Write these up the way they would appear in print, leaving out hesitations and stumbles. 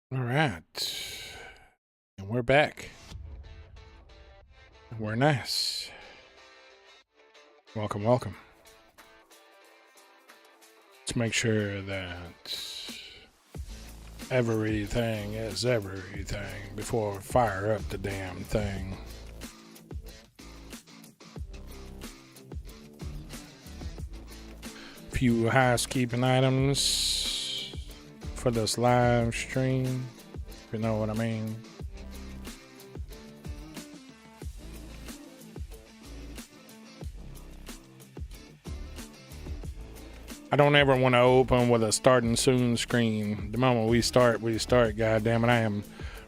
All right. And we're back. We're nice. Welcome, welcome. Let's make sure that everything is everything before we fire up the damn thing. Few housekeeping items for this live stream, if you know what I mean. I don't ever want to open with a starting soon screen. The moment we start, God damn it, I am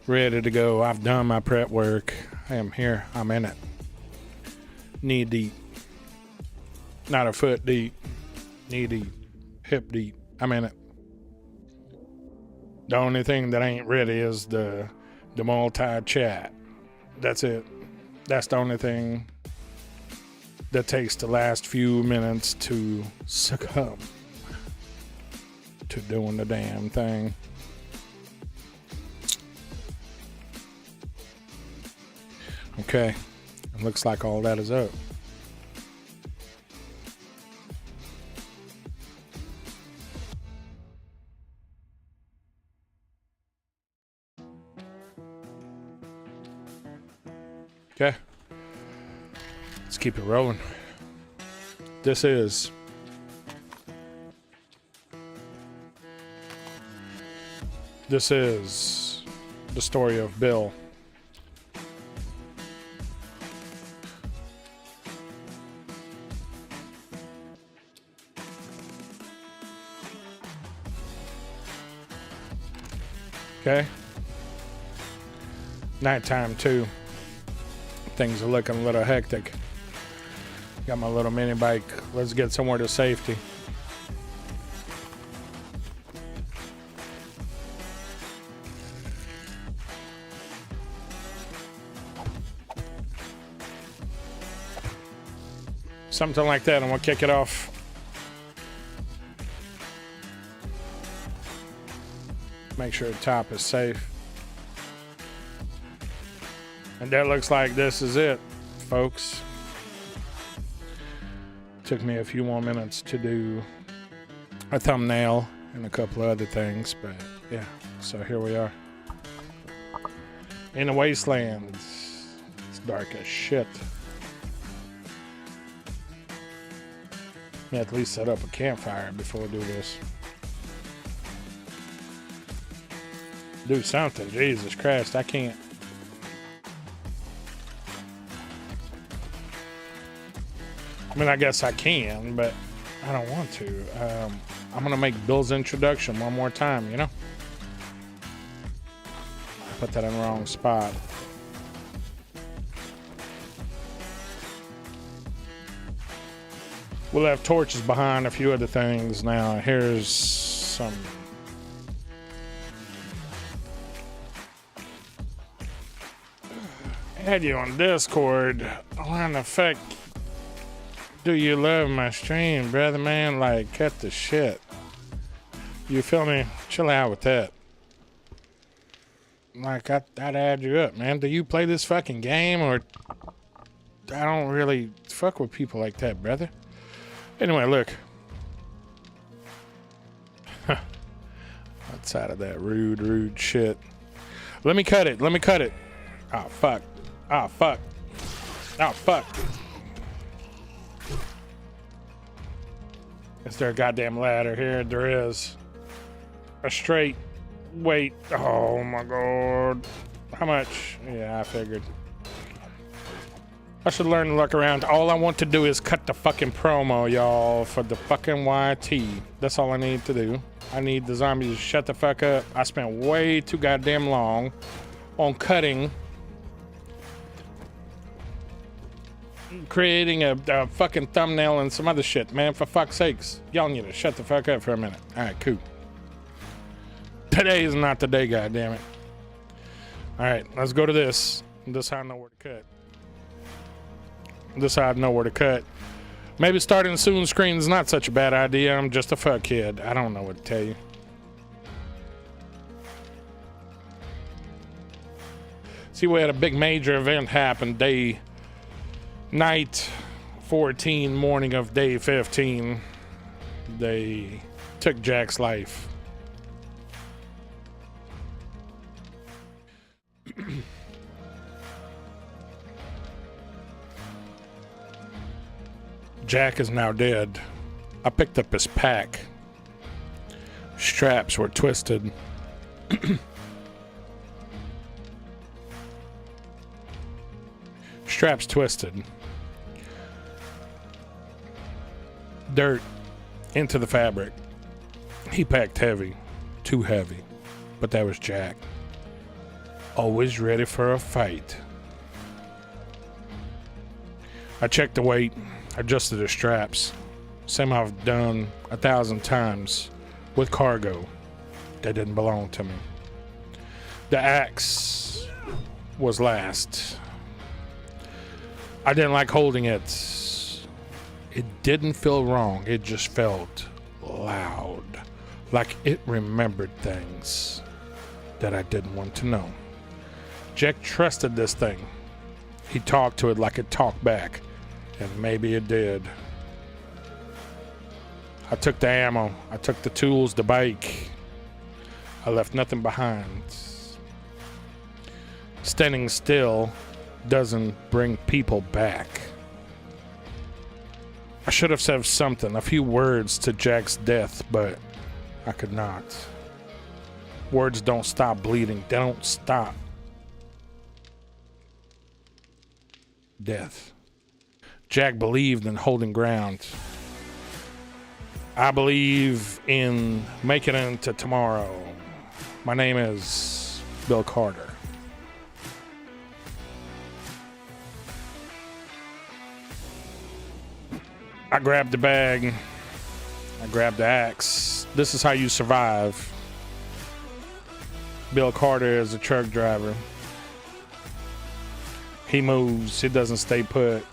ready to go. I've done my prep work. I am here. I'm in it. Knee deep. Not a foot deep. Knee deep. Hip deep. I'm in it. The only thing that ain't ready is the multi-chat. That's it. That's the only thing that takes the last few minutes to succumb to doing the damn thing. Okay. It looks like all that is up. Okay. Let's keep it rolling. This is the story of Bill. Okay. Nighttime too. Things are looking a little hectic. Got my little mini bike. Let's get somewhere to safety. Something like that, and we'll kick it off. Make sure the top is safe. And that looks like this is it, folks. Took me a few more minutes to do a thumbnail and a couple of other things, but yeah, so here we are. In the wasteland. It's dark as shit. May at least set up a campfire before we do this. Do something, Jesus Christ, I can't. I mean, I guess I can, but I don't want to. I'm going to make Bill's introduction one more time, you know? I put that in the wrong spot. We'll have torches behind a few other things. Now, here's some... I had you on Discord. Why in the fuck do you love my stream, brother, man? Like, cut the shit. You feel me? Chill out with that. Like, I'd add you up, man. Do you play this fucking game, or... I don't really fuck with people like that, brother. Anyway, look. Outside of that rude shit. Let me cut it. Oh, fuck. Oh, fuck. Is there a goddamn ladder here? There is. A straight weight. Oh my god. How much? Yeah, I figured. I should learn to look around. All I want to do is cut the fucking promo, y'all, for the fucking YT. That's all I need to do. I need the zombies to shut the fuck up. I spent way too goddamn long on cutting, creating a fucking thumbnail and some other shit, man. For fuck's sakes. Y'all need to shut the fuck up for a minute. Alright, cool. Today is not the day, goddammit. Alright, let's go to this. This is how I know where to cut. This how I know where to cut. Maybe starting soon screen is not such a bad idea. I'm just a fuck kid. I don't know what to tell you. See, we had a big major event happen night 14, morning of day 15. They took Jack's life. Jack is now dead. I picked up his pack. Straps were twisted. Straps twisted. Dirt into the fabric. He packed heavy. Too heavy. But that was Jack. Always ready for a fight. I checked the weight. Adjusted the straps. Same I've done 1,000 times with cargo that didn't belong to me. The axe was last. I didn't like holding it. It didn't feel wrong. It just felt loud. Like it remembered things that I didn't want to know. Jack trusted this thing. He talked to it like it talked back. And maybe it did. I took the ammo. I took the tools, the bike. I left nothing behind. Standing still doesn't bring people back. I should have said something, a few words to Jack's death, but I could not. Words don't stop bleeding. They don't stop death. Jack believed in holding ground. I believe in making it into tomorrow. My name is Bill Carter. I grabbed the bag. I grabbed the axe. This is how you survive. Bill Carter is a truck driver. He moves. He doesn't stay put.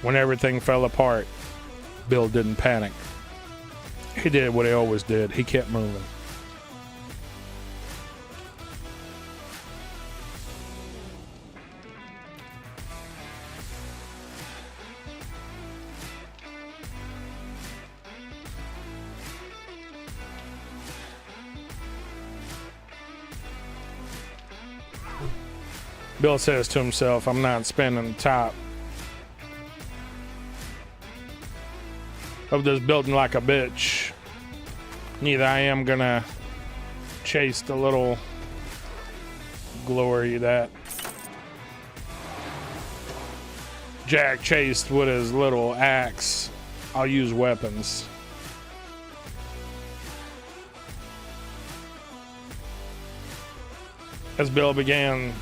When everything fell apart, Bill didn't panic. He did what he always did. He kept moving. Bill says to himself, I'm not spending the top of this building like a bitch. Neither I am gonna chase the little glory that Jack chased with his little axe. I'll use weapons. As Bill began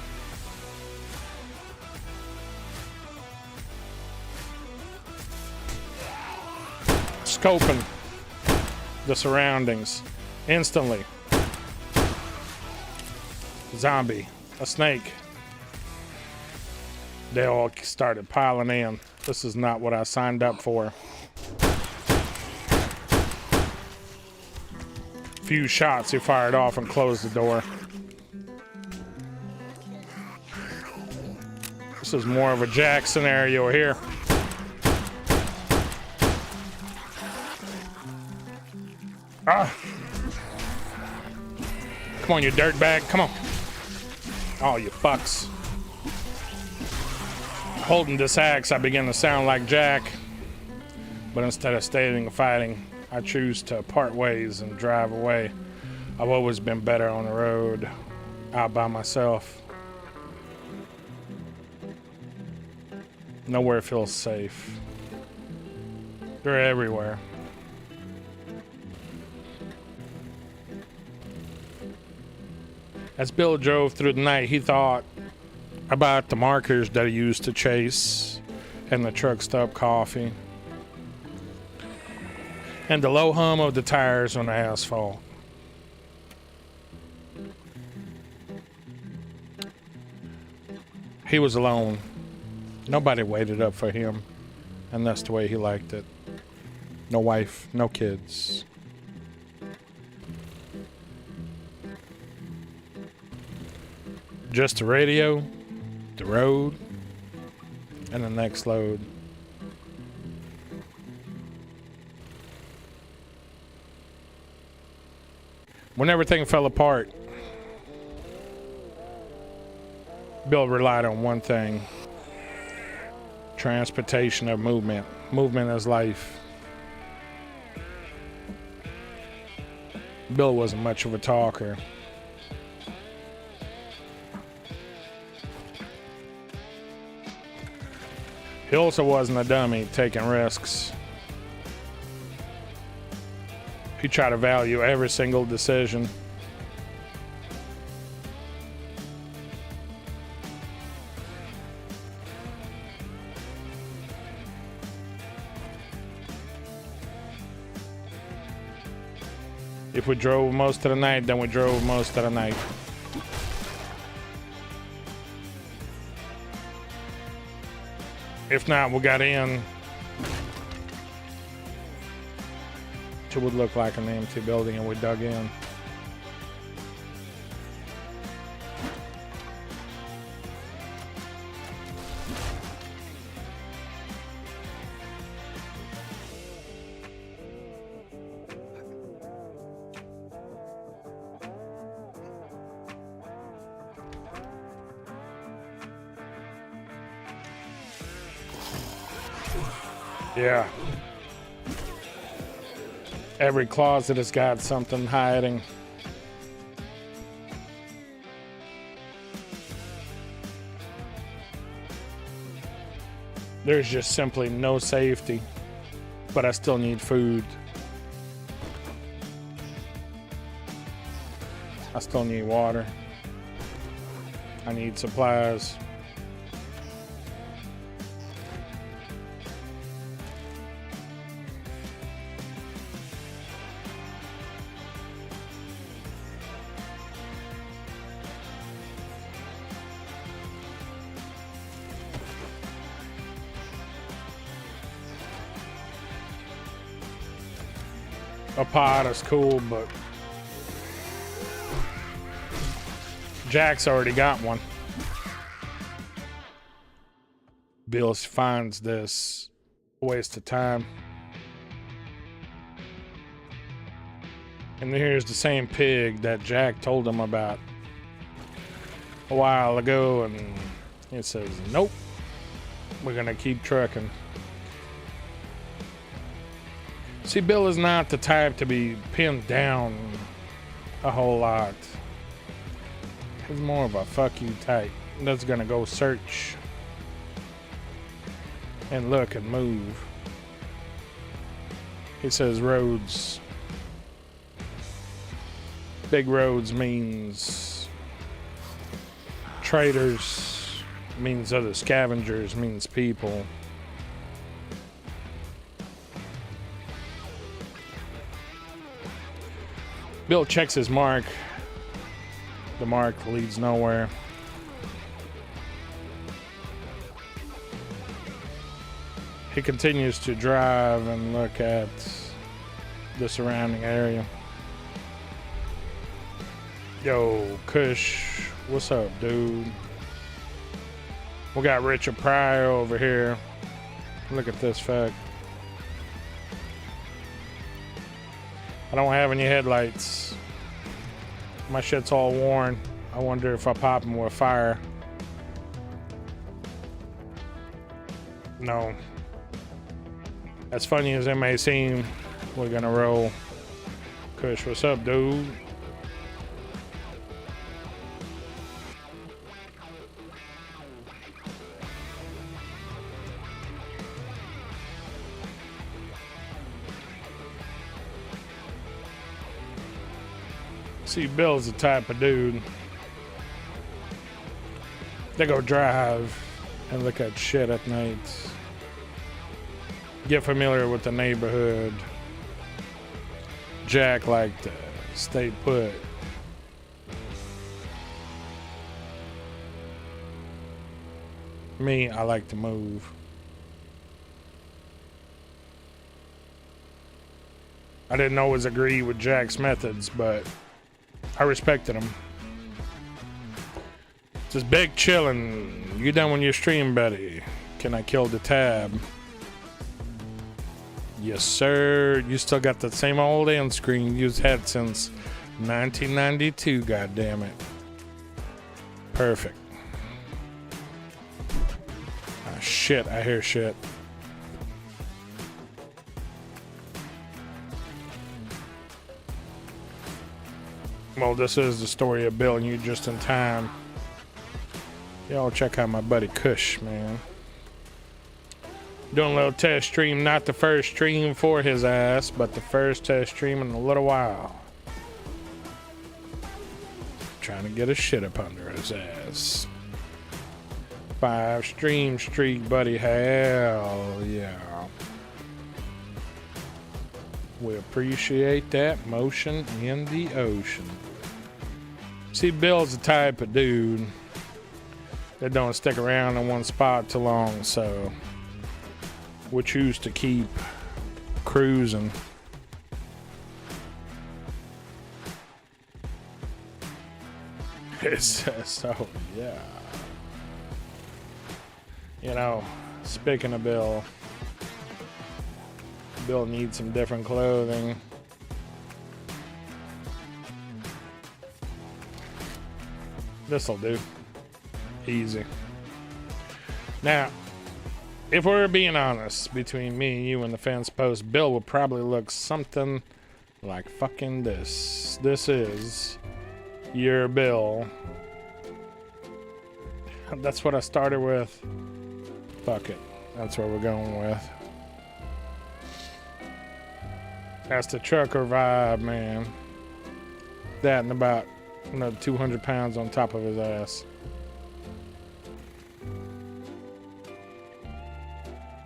scoping the surroundings, instantly, zombie, a snake, they all started piling in. This is not what I signed up for. Few shots he fired off and closed the door. This is more of a Jack scenario here. Ah. Come on, you dirtbag. Come on. Oh, you fucks. Holding this axe, I begin to sound like Jack. But instead of staying and fighting, I choose to part ways and drive away. I've always been better on the road, out by myself. Nowhere feels safe. They're everywhere. As Bill drove through the night, he thought about the markers that he used to chase, and the truck stop coffee, and the low hum of the tires on the asphalt. He was alone. Nobody waited up for him, and that's the way he liked it. No wife, no kids. Just the radio, the road, and the next load. When everything fell apart, Bill relied on one thing: transportation of movement. Movement is life. Bill wasn't much of a talker. He also wasn't a dummy taking risks. He tried to value every single decision. If we drove most of the night, then we drove most of the night. If not, we got in to what would look like an empty building and we dug in. Yeah. Every closet has got something hiding. There's just simply no safety, but I still need food. I still need water. I need supplies. A pot is cool, but Jack's already got one. Bill finds this a waste of time. And here's the same pig that Jack told him about a while ago, and it says, nope, we're gonna keep trucking. See, Bill is not the type to be pinned down a whole lot. He's more of a fuck you type that's gonna go search and look and move. He says roads. Big roads means traders, means other scavengers, means people. Bill checks his mark. The mark leads nowhere. He continues to drive and look at the surrounding area. Yo, Kush, what's up, dude? We got Richard Pryor over here. Look at this fact. I don't have any headlights. My shit's all worn. I wonder if I pop them with fire. No. As funny as it may seem, we're gonna roll. Kush, what's up, dude? See, Bill's the type of dude that go drive and look at shit at night. Get familiar with the neighborhood. Jack liked to stay put. Me, I like to move. I didn't always agree with Jack's methods, but I respected him. Just big chillin'. You done with your stream, buddy? Can I kill the tab? Yes, sir. You still got that same old end screen you've had since 1992. God damn it. Perfect. Ah, shit. I hear shit. Well, this is the story of Bill and you just in time. Y'all check out my buddy Kush, man. Doing a little test stream, not the first stream for his ass, but the first test stream in a little while. Trying to get his shit up under his ass. 5 stream streak, buddy. Hell yeah. We appreciate that motion in the ocean. See, Bill's the type of dude that don't stick around in one spot too long, so we choose to keep cruising. It says so, yeah. You know, speaking of Bill, Bill needs some different clothing. This'll do. Easy. Now, if we're being honest, between me and you and the fence post, Bill will probably look something like fucking this. This is your Bill. That's what I started with. Fuck it. That's what we're going with. That's the trucker vibe, man. That and about another 200 pounds on top of his ass.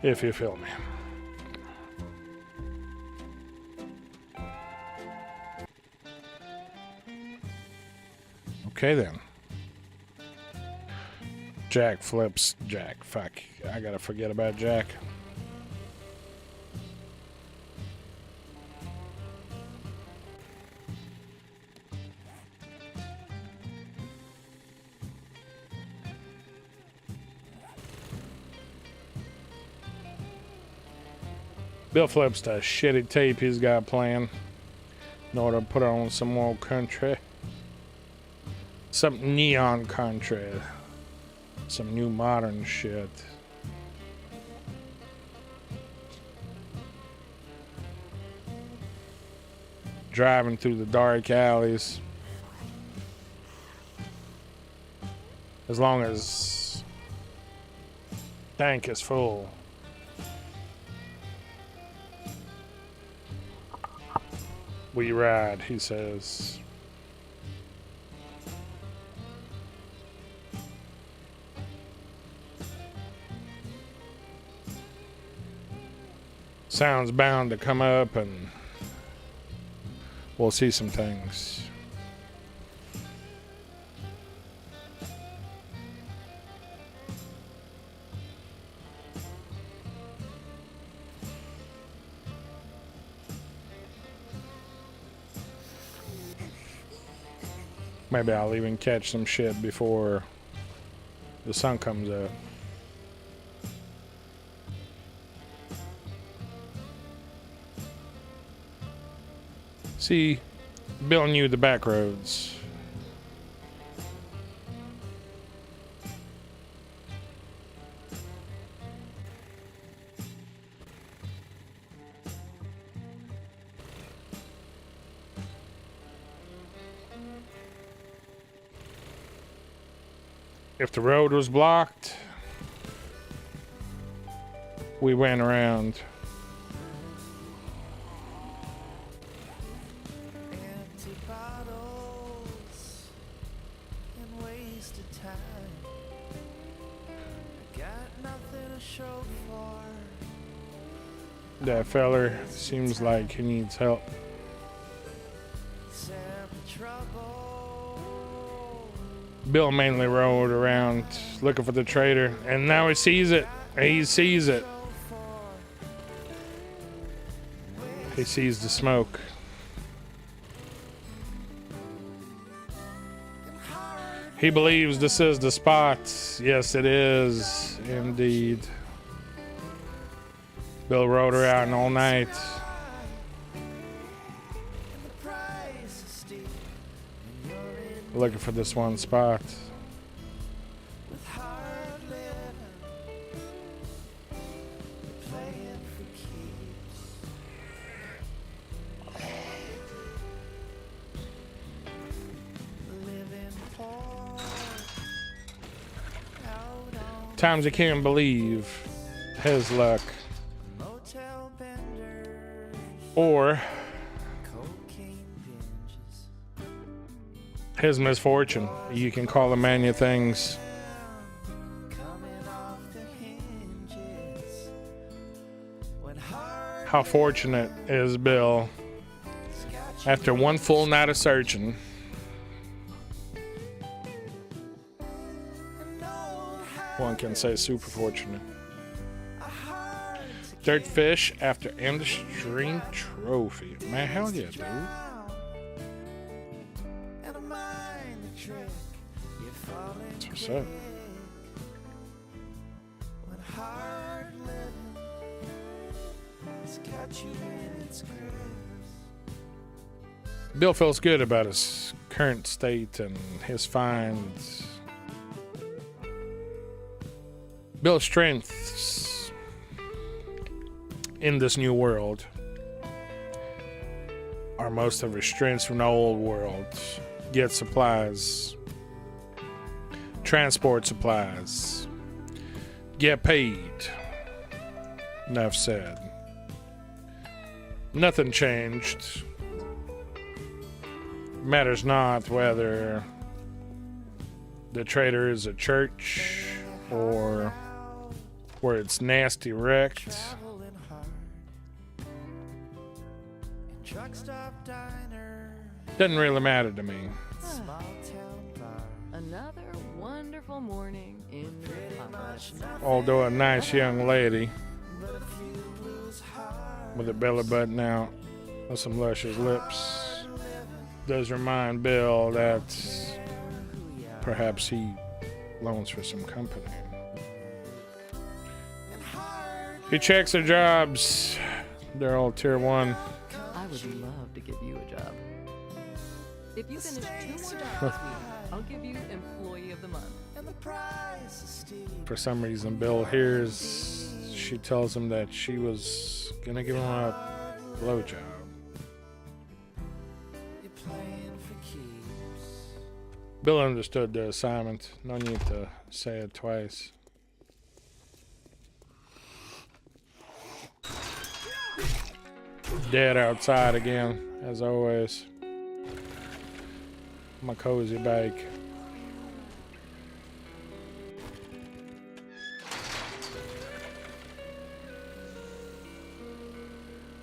If you feel me. Okay then. Jack flips. Jack. Fuck. I gotta forget about Jack. Bill flips that shitty tape he's got playing in order to put on some more country. Some neon country. Some new modern shit. Driving through the dark alleys. As long as tank is full. We ride, he says. Sound's bound to come up and we'll see some things. Maybe I'll even catch some shit before the sun comes up. See, Bill knew the back roads. If the road was blocked, we went around. Empty bottles and wasted time. I got nothing to show for. That feller seems like he needs help. Bill mainly rode around looking for the trader, and now he sees it. He sees it. He sees the smoke. He believes this is the spot. Yes, it is indeed. Bill rode her out all night. Looking for this one spot. Times you can't believe his luck. Or his misfortune. You can call them many things. How fortunate is Bill after one full night of searching? One can say super fortunate. Dirtfish after Industry Trophy. Man, hell yeah, dude. That's what's up. Bill feels good about his current state and his finds. Bill's strengths in this new world are most of his strengths from the old world. Get supplies, transport supplies, get paid. Enough said. Nothing changed. Matters not whether the trader is a church or where it's nasty wrecked. Doesn't really matter to me. Another wonderful morning in Papa. Although a nice young lady with a belly button out with some luscious lips does remind Bill that perhaps he loans for some company. He checks their jobs. They're all tier 1. I would love to give you a job. If you finish 2 more jobs this week, I'll give you Employee of the Month. For some reason, Bill hears she tells him that she was gonna give him a blowjob. Bill understood the assignment. No need to say it twice. Dead outside again, as always. My cozy bike.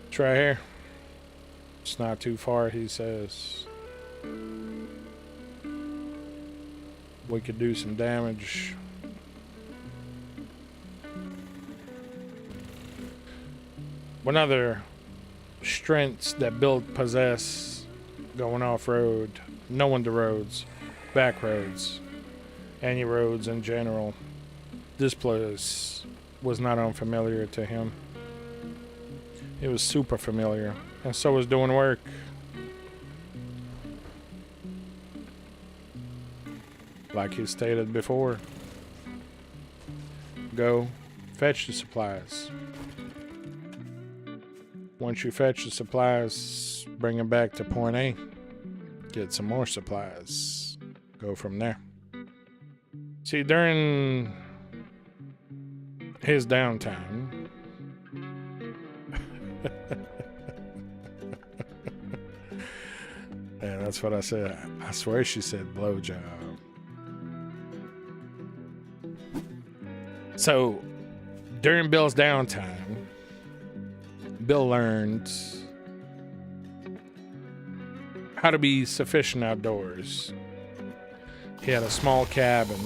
It's right here. It's not too far, he says. We could do some damage. One other strengths that Bill possess going off-road, knowing the roads, back roads, any roads in general. This place was not unfamiliar to him. It was super familiar, and so was doing work. Like he stated before, go fetch the supplies. Once you fetch the supplies, bring them back to point A. Get some more supplies. Go from there. See, during his downtime, yeah, that's what I said. I swear she said blowjob. So, during Bill's downtime, Bill learned how to be sufficient outdoors. He had a small cabin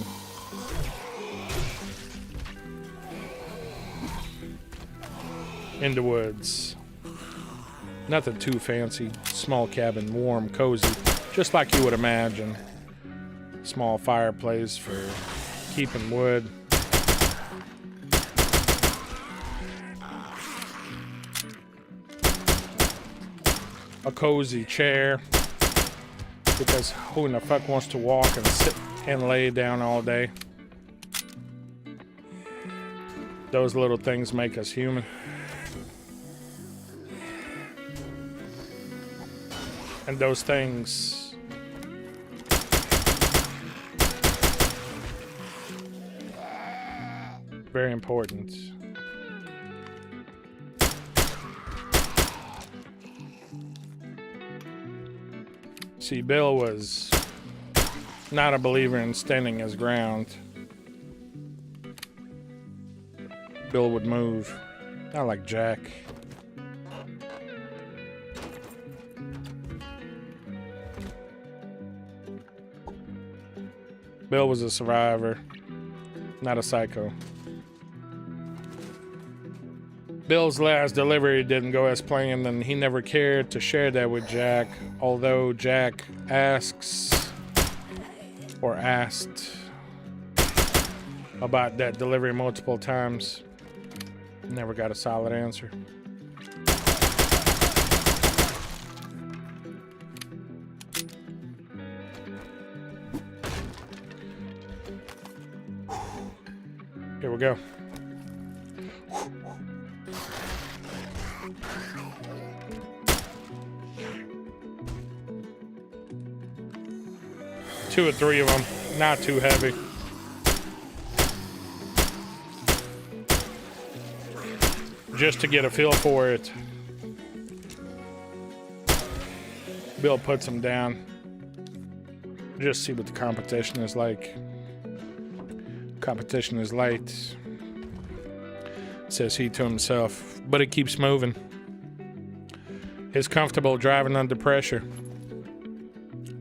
in the woods. Nothing too fancy. Small cabin, warm, cozy, just like you would imagine. Small fireplace for keeping wood. A cozy chair, because who in the fuck wants to walk and sit and lay down all day? Those little things make us human. And those things very important. See, Bill was not a believer in standing his ground. Bill would move, not like Jack. Bill was a survivor, not a psycho. Bill's last delivery didn't go as planned, and he never cared to share that with Jack, although Jack asked about that delivery multiple times. Never got a solid answer. Here we go. Two or three of them, not too heavy. Just to get a feel for it. Bill puts them down. Just see what the competition is like. Competition is light, says he to himself, but it keeps moving. He's comfortable driving under pressure.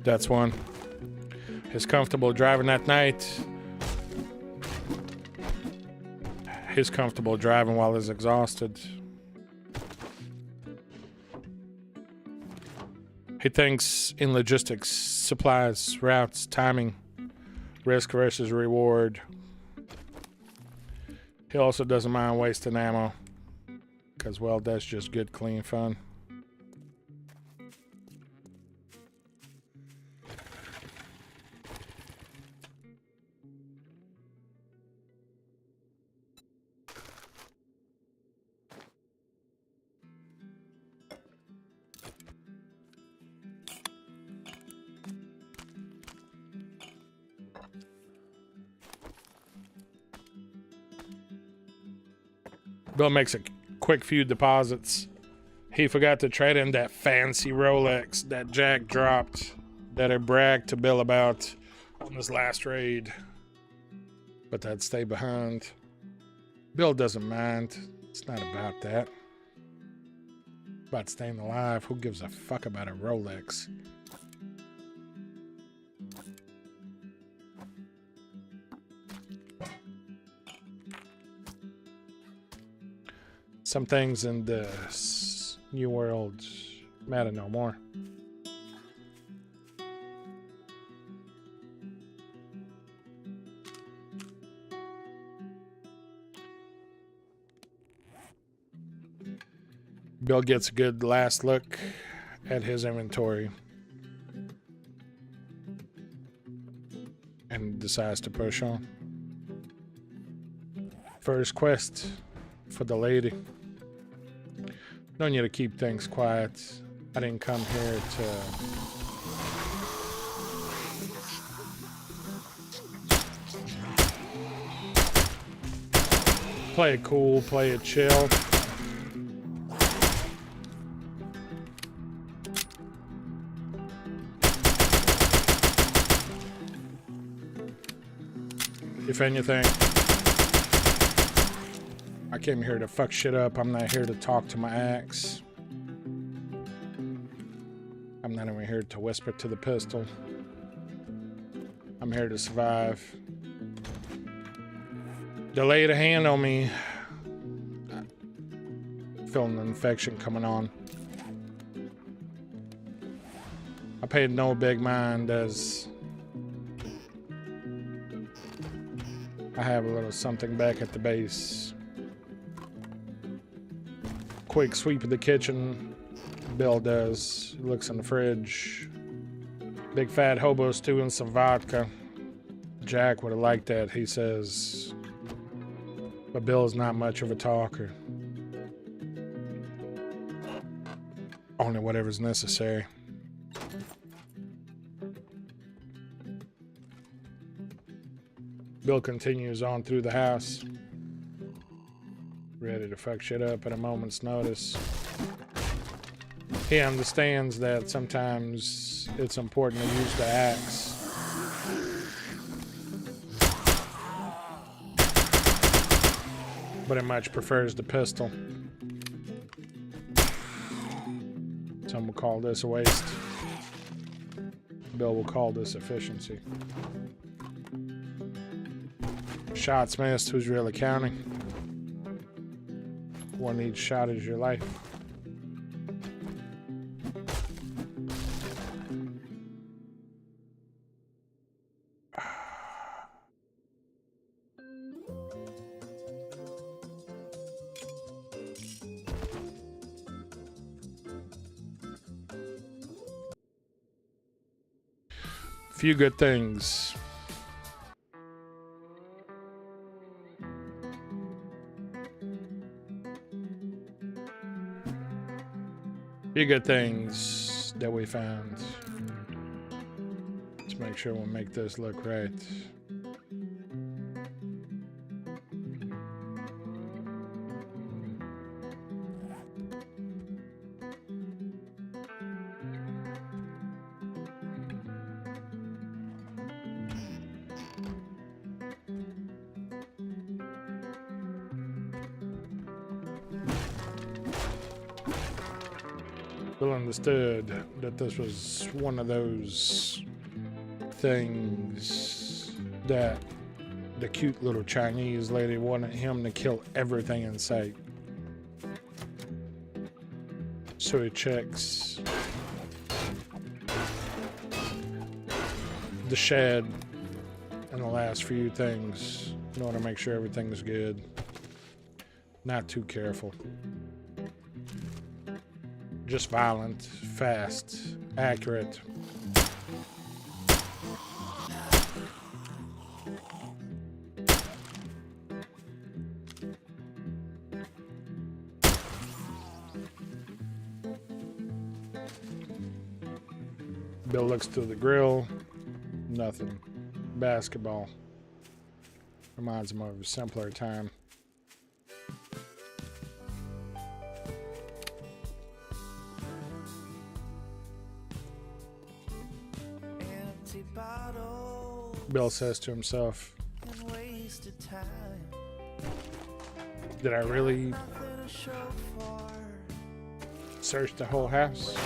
That's one. He's comfortable driving at night. He's comfortable driving while he's exhausted. He thinks in logistics, supplies, routes, timing, risk versus reward. He also doesn't mind wasting ammo, because, well, that's just good, clean fun. Bill makes a quick few deposits. He forgot to trade in that fancy Rolex that Jack dropped, that he bragged to Bill about on his last raid. But that'd stay behind. Bill doesn't mind. It's not about that. About staying alive. Who gives a fuck about a Rolex? Some things in this new world matter no more. Bill gets a good last look at his inventory and decides to push on. First quest for the lady. Don't need to keep things quiet. I didn't come here to play it cool, play it chill. If anything, I came here to fuck shit up. I'm not here to talk to my axe. I'm not even here to whisper to the pistol. I'm here to survive. They laid a hand on me. Feeling an infection coming on. I paid no big mind as I have a little something back at the base. Quick sweep of the kitchen. Bill does. Looks in the fridge. Big fat hobo stew and some vodka. Jack would have liked that, he says. But Bill's not much of a talker. Only whatever's necessary. Bill continues on through the house. Ready to fuck shit up at a moment's notice. He understands that sometimes it's important to use the axe. But he much prefers the pistol. Some will call this a waste. Bill will call this efficiency. Shots missed, who's really counting? One each shot is your life. Few good things. Few good things that we found. Let's make sure we make this look right. Bill understood that this was one of those things that the cute little Chinese lady wanted him to kill everything in sight. So he checks the shed and the last few things in order to make sure everything's good. Not too careful. Just violent, fast, accurate. Bill looks through the grill. Nothing. Basketball. Reminds him of a simpler time. Bill says to himself, did I really search the whole house?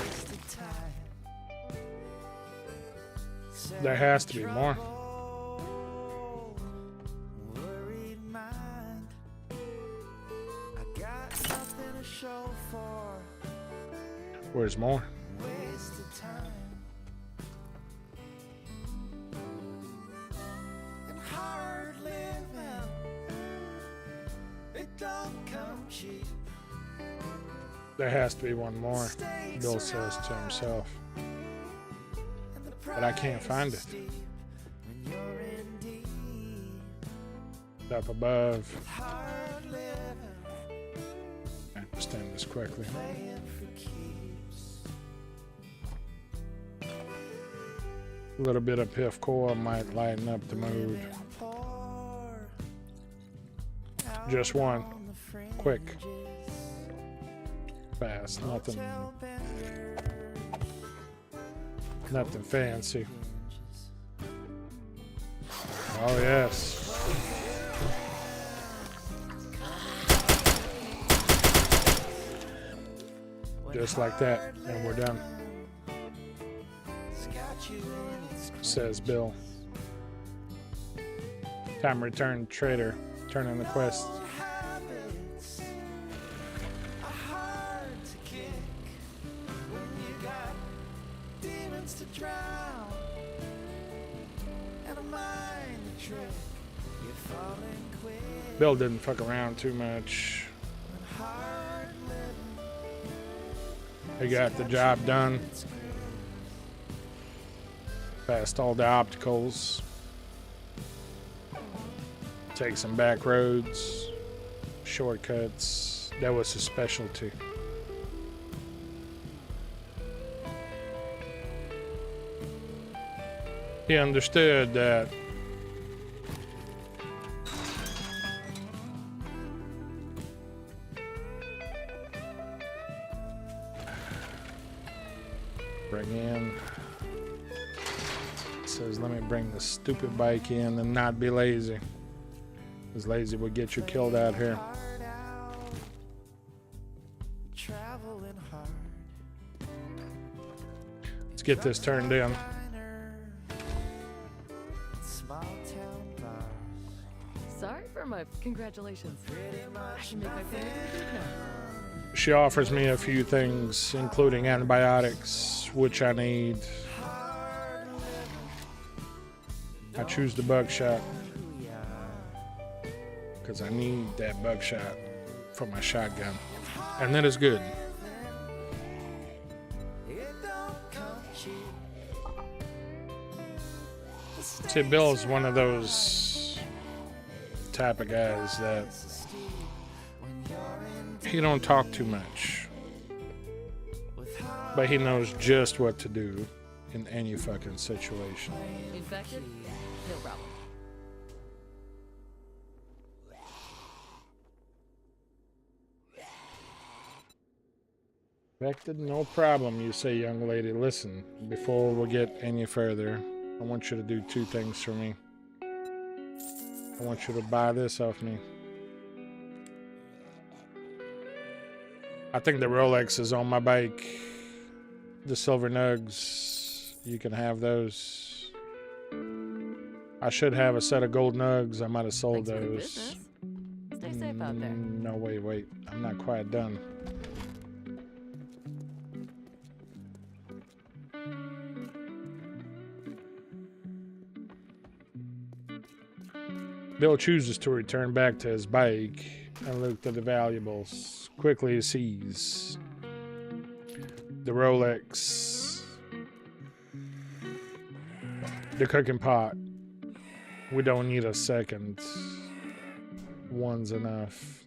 There has to be more. Where's more? There has to be one more, Bill says to himself. But I can't find it. Up above. I understand this quickly. A little bit of Piff Core might lighten up the mood. Just one. Quick. Fast. Nothing fancy. Oh yes. Just like that, and we're done. Says Bill. Time to return trader. Turn in the quest. Bill didn't fuck around too much. He got the job done. Passed all the obstacles. Take some back roads, shortcuts. That was his specialty. He understood that bring in, says let me bring the stupid bike in and not be lazy, because lazy would get you killed out here. Let's get this turned in. Sorry for my congratulations. I can make my plan now. She offers me a few things, including antibiotics, which I need. I choose the buckshot because I need that buckshot for my shotgun, and that is good. See, Bill's one of those type of guys that he don't talk too much, but he knows just what to do in any fucking situation. Infected? No problem. Infected? No problem, you say, young lady. Listen, before we get any further, I want you to do two things for me. I want you to buy this off me. I think the Rolex is on my bike. The silver nugs, you can have those. I should have a set of gold nugs. I might have sold Thanks for the those. business. Stay safe out there. No, wait. I'm not quite done. Bill chooses to return back to his bike and look at the valuables. Quickly he sees the Rolex, the cooking pot. We don't need a second. One's enough.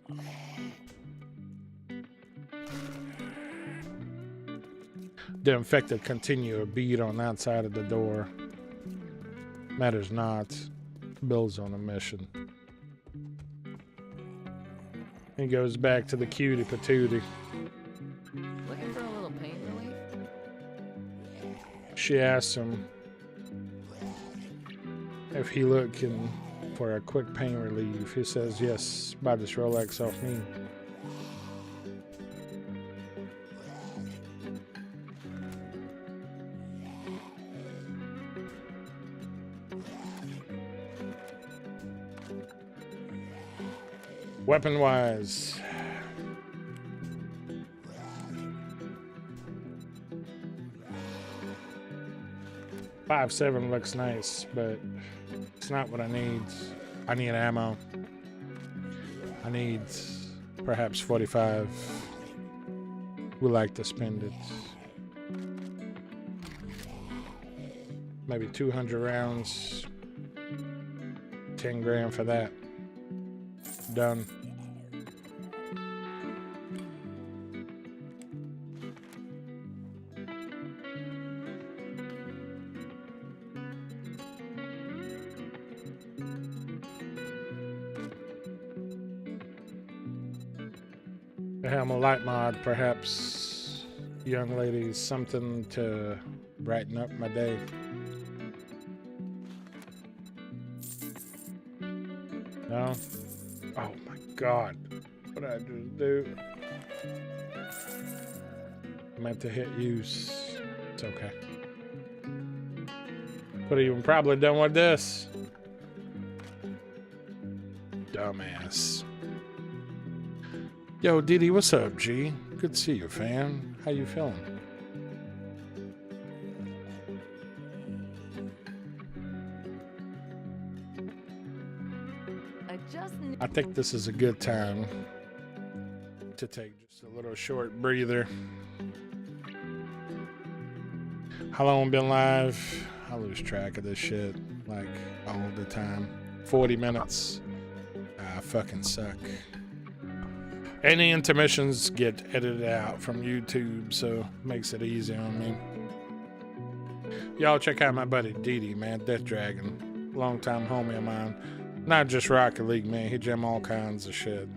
The infected continue to beat on that side of the door. Matters not. Bill's on a mission. He goes back to the cutie patootie. Looking for a little pain relief? She asks him if he looking for a quick pain relief. He says, yes, buy this Rolex off me. Weapon wise, .57 looks nice, but it's not what I need. I need ammo. I need perhaps 45. We like to spend it. Maybe 200 rounds. 10 grand for that. Done. I have a light mod, perhaps, young ladies, something to brighten up my day. No? Oh my God. What did I just do? I meant to hit use. It's okay. Could have even probably done with this. Dumbass. Yo, Diddy, what's up, G? Good to see you, fam. How you feeling? I just knew. I think this is a good time to take just a little short breather. How long been live? I lose track of this shit like all the time. 40 minutes. I fucking suck. Any intermissions get edited out from YouTube, so makes it easy on me. Y'all check out my buddy Didi, man, Death Dragon. Long-time homie of mine. Not just Rocket League, man. He jam all kinds of shit.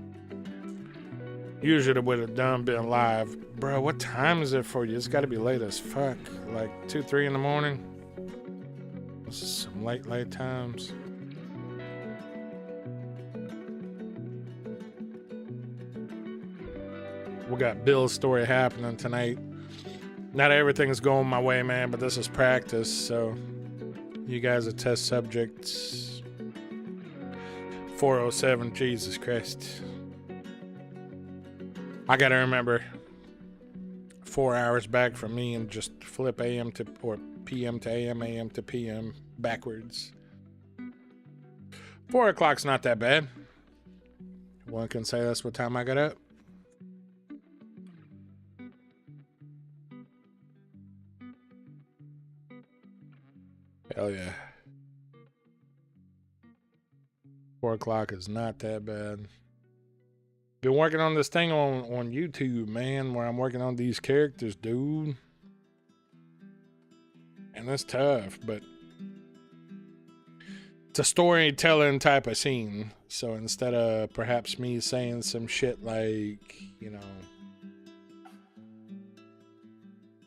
Usually would have done been live. Bro, what time is it for you? It's got to be late as fuck. Like 2, 3 in the morning. This is some late times. We got Bill's story happening tonight. Not everything's going my way, man, but this is practice, so you guys are test subjects. 407, Jesus Christ. I gotta remember 4 hours back from me and just flip AM to, or PM to AM, AM to PM backwards. 4 o'clock's not that bad. One can say that's what time I got up. Hell yeah. 4 o'clock is not that bad. Been working on this thing on YouTube, man, where I'm working on these characters, dude. And that's tough, but it's a storytelling type of scene. So instead of perhaps me saying some shit like, you know,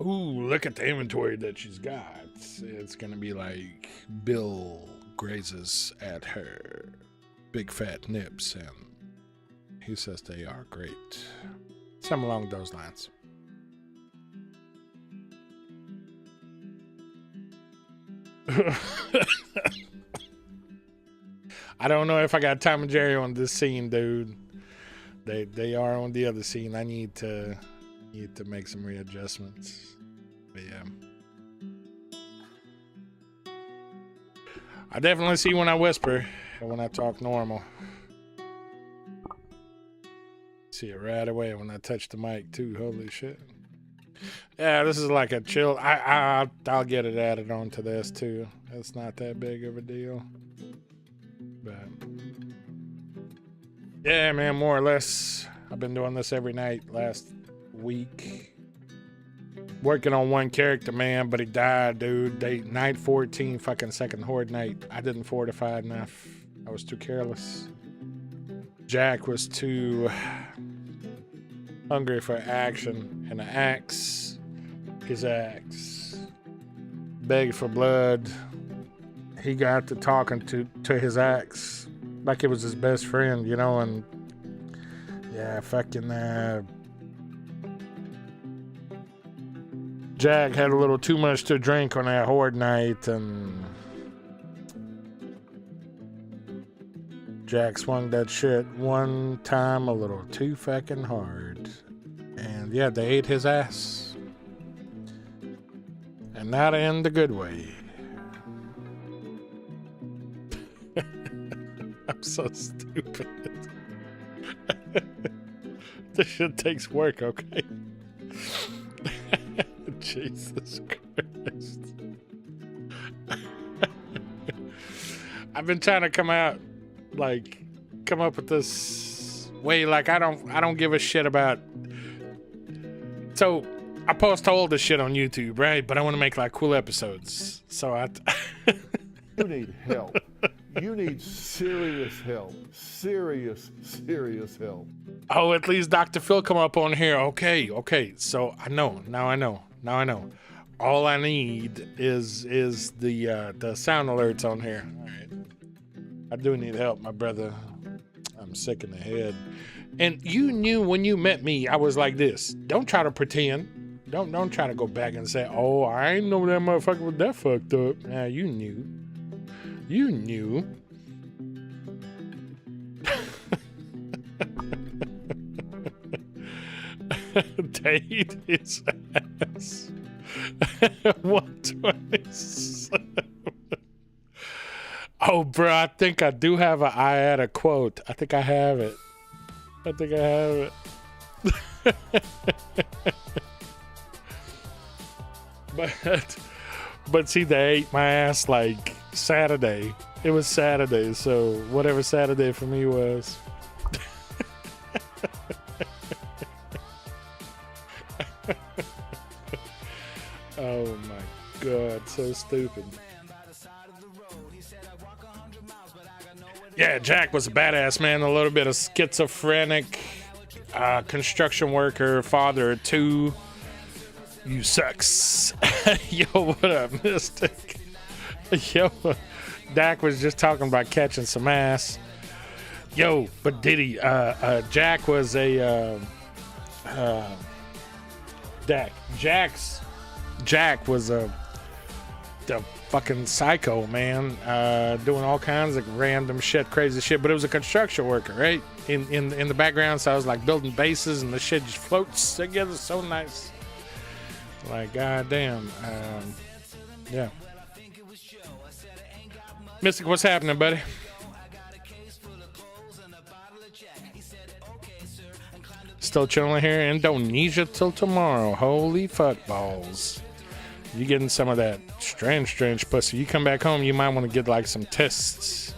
ooh, look at the inventory that she's got. It's gonna be like Bill grazes at her big fat nips and he says they are great. Something along those lines. I don't know if I got Tom and Jerry on this scene, dude. They are on the other scene. I need to make some readjustments. But yeah. I definitely see when I whisper and when I talk normal. See it right away when I touch the mic too. Holy shit. Yeah, this is like a chill. I'll get it added onto this too. It's not that big of a deal. But yeah, man, more or less. I've been doing this every night last week. Working on one character, man, but he died, dude. Night 14, fucking second horde night. I didn't fortify enough. I was too careless. Jack was too hungry for action. And the axe, his axe, begged for blood. He got to talking to his axe like it was his best friend, you know, and yeah, fucking Jack had a little too much to drink on that horde night, and Jack swung that shit one time a little too fucking hard. And yeah, they ate his ass. And not in the good way. I'm so stupid. This shit takes work, okay? Jesus Christ. I've been trying to come up with this way, like I don't give a shit about. So I post all this shit on YouTube, right? But I want to make like cool episodes. So You need help. You need serious help. Serious help. Oh, at least Dr. Phil come up on here. Okay. So I know. Now I know. All I need is the sound alerts on here. All right. I do need help, my brother. I'm sick in the head. And you knew when you met me, I was like this. Don't try to pretend. Don't try to go back and say, oh, I ain't know that motherfucker was that fucked up. Nah, you knew. You knew. Date his ass. 127. Oh, bro, I think I do have a I had a quote. I think I have it. I think I have it. But see, they ate my ass like Saturday. It was Saturday, so whatever Saturday for me was. Oh my god, so stupid. Yeah, Jack was a badass, man. A little bit of schizophrenic, construction worker, father of two. You sucks. Yo, what up, Mystic? Yo, Dak was just talking about catching some ass. Yo, but did he? Jack was a Jack was the fucking psycho, man, doing all kinds of random shit, crazy shit. But it was a construction worker, right? In the background, so I was like building bases, and the shit just floats together so nice. Like, goddamn. Yeah. Mystic, what's happening, buddy? Still chilling here in Indonesia till tomorrow. Holy fuck balls. You getting some of that strange pussy. You come back home, you might want to get like some tests.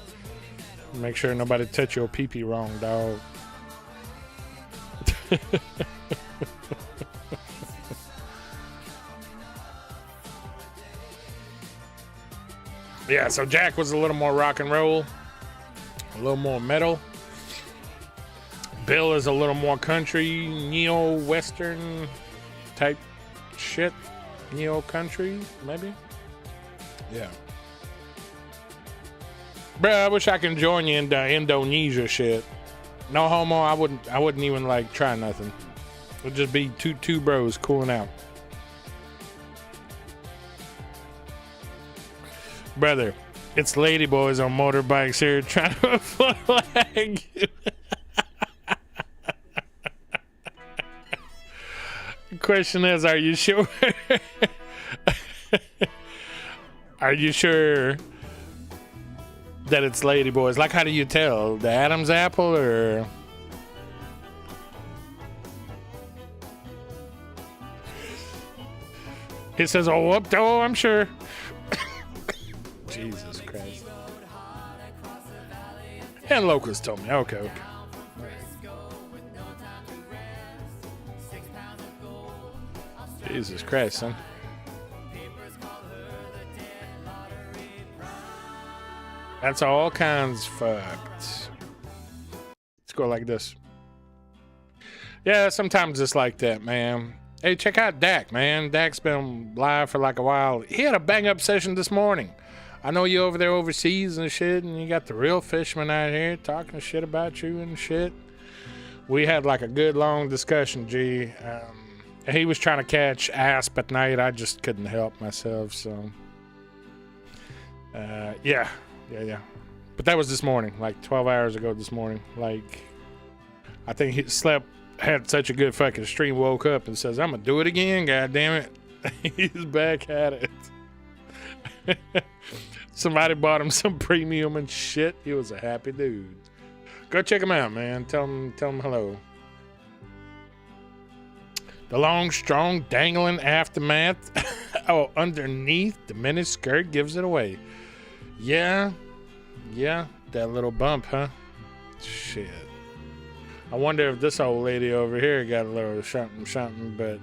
Make sure nobody touch your pee-pee wrong, dog. Yeah, so Jack was a little more rock and roll, a little more metal. Bill is a little more country, neo-western type shit. Neo-country, maybe? Yeah. Bruh, I wish I could join you in the Indonesia shit. No homo, I wouldn't even like try nothing. It'd just be two bros cooling out. Brother, it's ladyboys on motorbikes here trying to flag you. The question is, are you sure? Are you sure that it's ladyboys? Like, how do you tell? The Adam's apple or? He says, oh, I'm sure. Jesus Christ. And Locust told me. Okay. Jesus Christ, son. That's all kinds fucked. Let's go like this. Yeah, sometimes it's like that, man. Hey, check out Dak, man. Dak's been live for like a while. He had a bang-up session this morning. I know you over there overseas and shit, and you got the real fisherman out here talking shit about you and shit. We had like a good long discussion, G. He was trying to catch asp at night. I just couldn't help myself, so. Yeah. But that was this morning, like 12 hours ago this morning. Like, I think he had such a good fucking stream, woke up and says, I'm gonna do it again, god damn it. He's back at it. Somebody bought him some premium and shit. He was a happy dude. Go check him out, man. Tell him hello. The long, strong, dangling aftermath. Oh, underneath the mini skirt gives it away. Yeah, that little bump, huh? Shit. I wonder if this old lady over here got a little something, but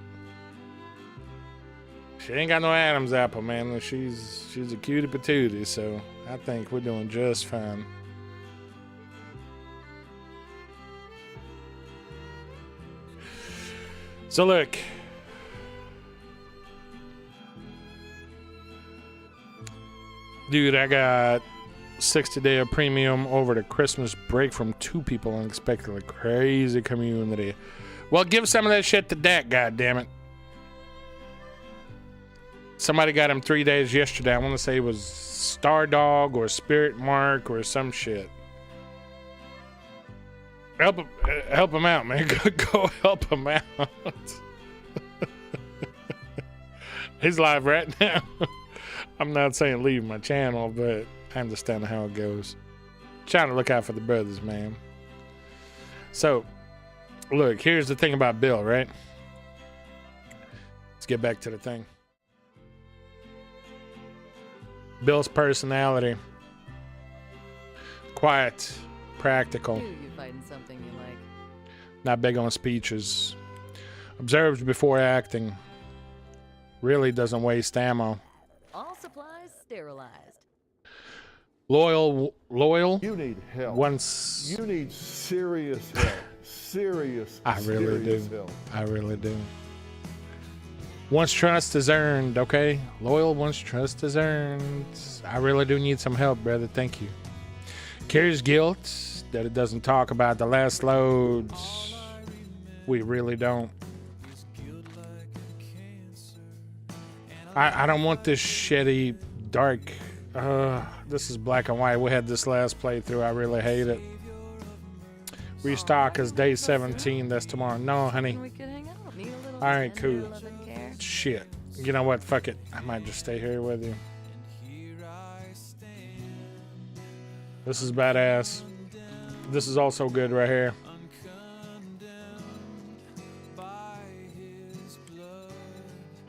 she ain't got no Adam's apple, man. She's a cutie patootie, so I think we're doing just fine. So look, dude, I got 60-day of premium over the Christmas break from 2 people unexpectedly. Crazy community. Well, give some of that shit to Dak, goddammit. Somebody got him 3 days yesterday. I want to say it was Stardog or Spirit Mark or some shit. Help him out, man. Go help him out. He's live right now. I'm not saying leave my channel, but I understand how it goes. Trying to look out for the brothers, man. So, look, here's the thing about Bill, right? Let's get back to the thing. Bill's personality. Quiet, practical. Knew you'd find something you like. Not big on speeches. Observes before acting. Really doesn't waste ammo. All supplies sterilized. Loyal. You need help. Once. You need serious help. Serious. I really serious do. help. I really do. Once trust is earned, okay? Loyal once trust is earned. I really do need some help, brother. Thank you. Carries guilt that it doesn't talk about the last loads. We really don't. I don't want this shitty, dark. This is black and white. We had this last playthrough. I really hate it. Restock is day 17. That's tomorrow. No, honey. We could hang out. Need a little All right, tender cool. loving care. Shit. You know what? Fuck it. I might just stay here with you. This is badass. This is also good right here.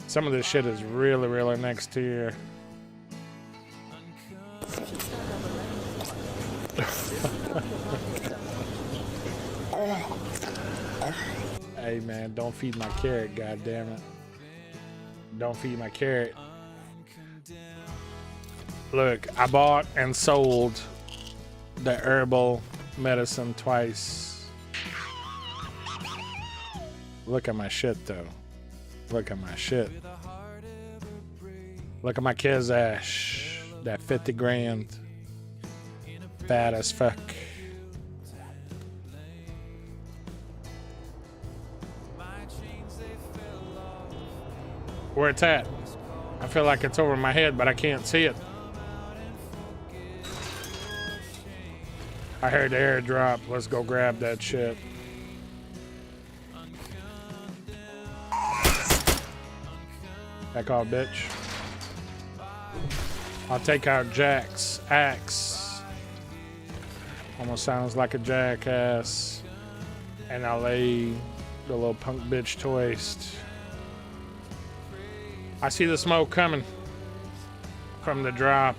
Some of this shit is really, really next tier. Hey man, don't feed my carrot, goddammit. Don't feed my carrot. Look, I bought and sold the herbal medicine twice. Look at my shit though. Look at my shit. Look at my kid's ash. That 50 grand. Bad as fuck. Where it's at? I feel like it's over my head, but I can't see it. I heard the airdrop. Let's go grab that shit. Back off, bitch. I'll take out Jack's axe. Almost sounds like a jackass. And I'll lay the little punk bitch to waste. I see the smoke coming from the drop.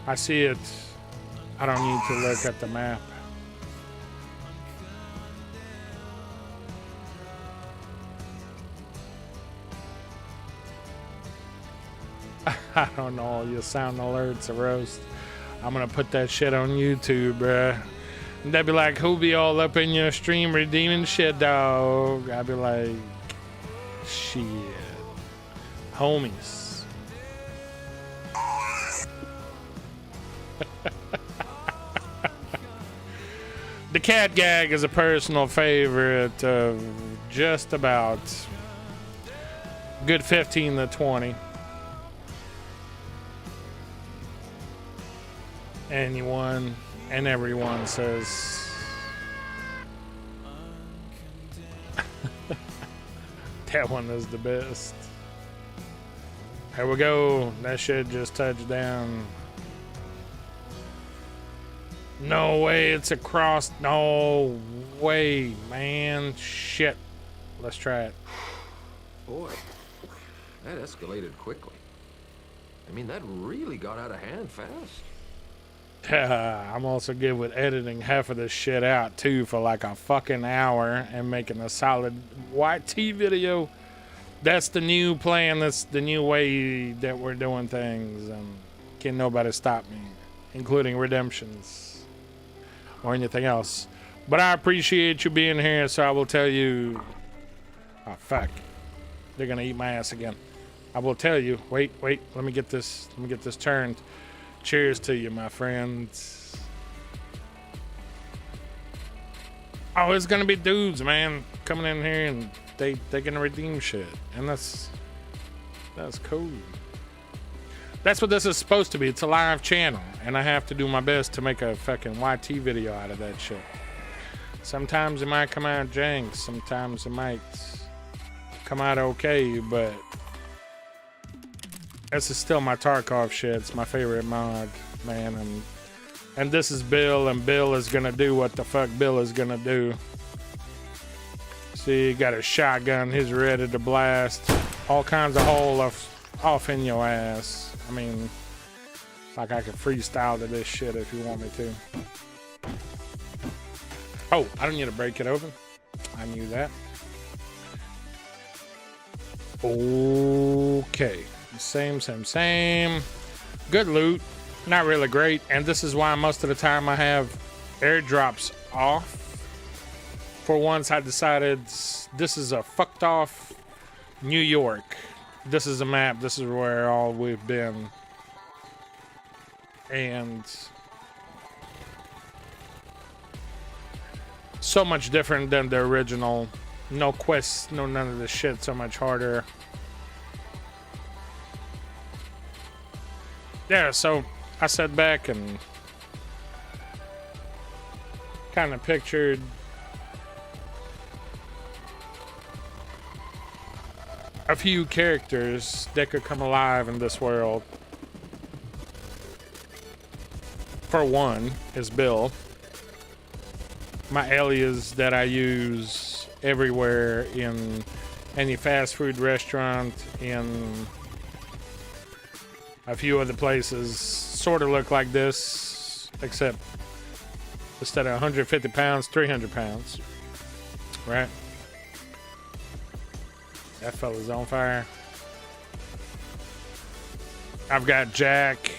I see it. I don't need to look at the map. I don't know. Your sound alerts a roast. I'm gonna put that shit on YouTube, bruh. And they'd be like, who be all up in your stream redeeming shit, dog? I'd be like, shit. Homies. The cat gag is a personal favorite of just about good 15 to 20. Anyone and everyone says that one is the best. Here we go. That shit just touched down. No way it's across. No way, man. Shit. Let's try it. Boy, that escalated quickly. I mean, that really got out of hand fast. I'm also good with editing half of this shit out too for like a fucking hour and making a solid YT video. That's the new plan. That's the new way that we're doing things. Can't nobody stop me, including redemptions or anything else. But I appreciate you being here, so I will tell you. Oh fuck! They're gonna eat my ass again. I will tell you. Wait. Let me get this. Let me get this turned. Cheers to you, my friends. Oh, it's gonna be dudes, man, coming in here and they're gonna redeem shit, and that's cool. That's what this is supposed to be. It's a live channel, and I have to do my best to make a fucking YT video out of that shit. Sometimes it might come out jank, sometimes it might come out okay, but This is still my Tarkov shit. It's my favorite mod, man. And this is Bill, and Bill is gonna do what the fuck Bill is gonna do. See, he got a shotgun. He's ready to blast all kinds of hole off in your ass. I mean, like I could freestyle to this shit if you want me to. Oh, I don't need to break it open. I knew that. Okay. Same. Good loot. Not really great. And this is why most of the time I have airdrops off. For once I decided this is a fucked off New York. This is a map. This is where all we've been. And so much different than the original. No quests, no none of this shit. So much harder. Yeah, so I sat back and kind of pictured a few characters that could come alive in this world. For one is Bill, my alias that I use everywhere in any fast food restaurant, in a few other places. Sort of look like this, except instead of 150 pounds, 300 pounds. Right? That fella's on fire. I've got Jack,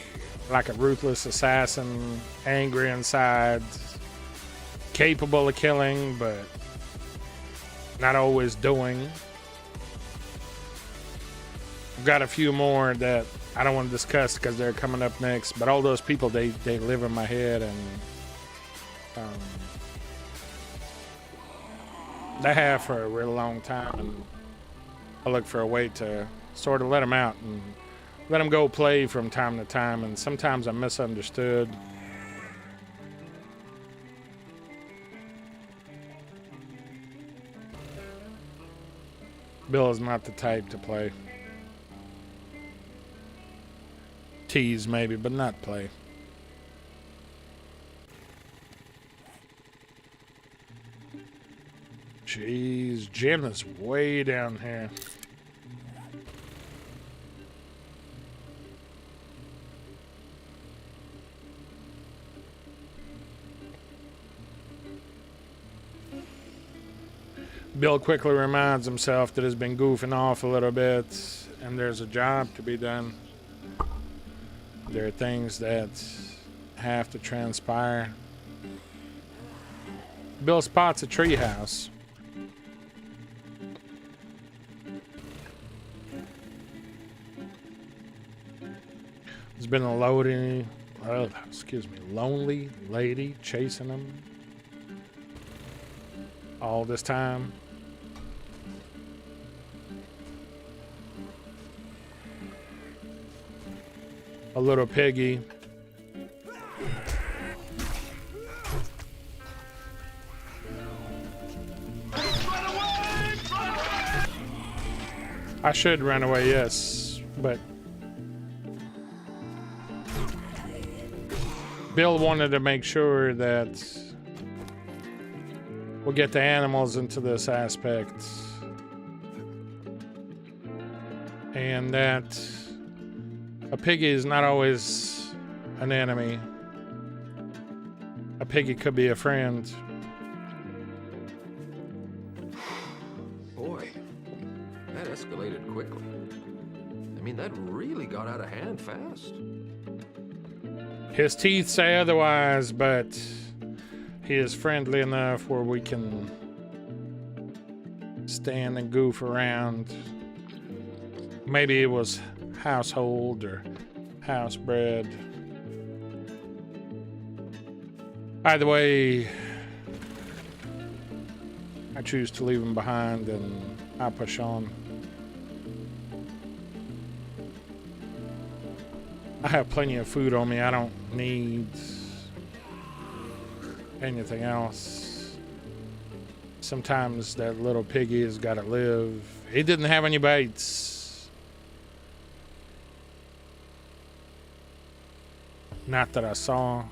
like a ruthless assassin, angry inside, capable of killing, but not always doing. I've got a few more that I don't want to discuss because they're coming up next, but all those people, they live in my head, and they have for a real long time, and I look for a way to sort of let them out and let them go play from time to time, and sometimes I'm misunderstood. Bill is not the type to play. Tease maybe, but not play. Jeez, Jen is way down here. Bill quickly reminds himself that he's been goofing off a little bit, and there's a job to be done. There are things that have to transpire. Bill spots a treehouse. There's been a lonely lady chasing him all this time. A little piggy. I should run away, yes, but Bill wanted to make sure that we'll get the animals into this aspect, and that a piggy is not always an enemy. A piggy could be a friend. Boy, that escalated quickly. I mean, that really got out of hand fast. His teeth say otherwise, but he is friendly enough where we can stand and goof around. Maybe it was household or housebred. Either way, I choose to leave him behind and I push on. I have plenty of food on me. I don't need anything else. Sometimes that little piggy has got to live. He didn't have any baits. Not that I saw.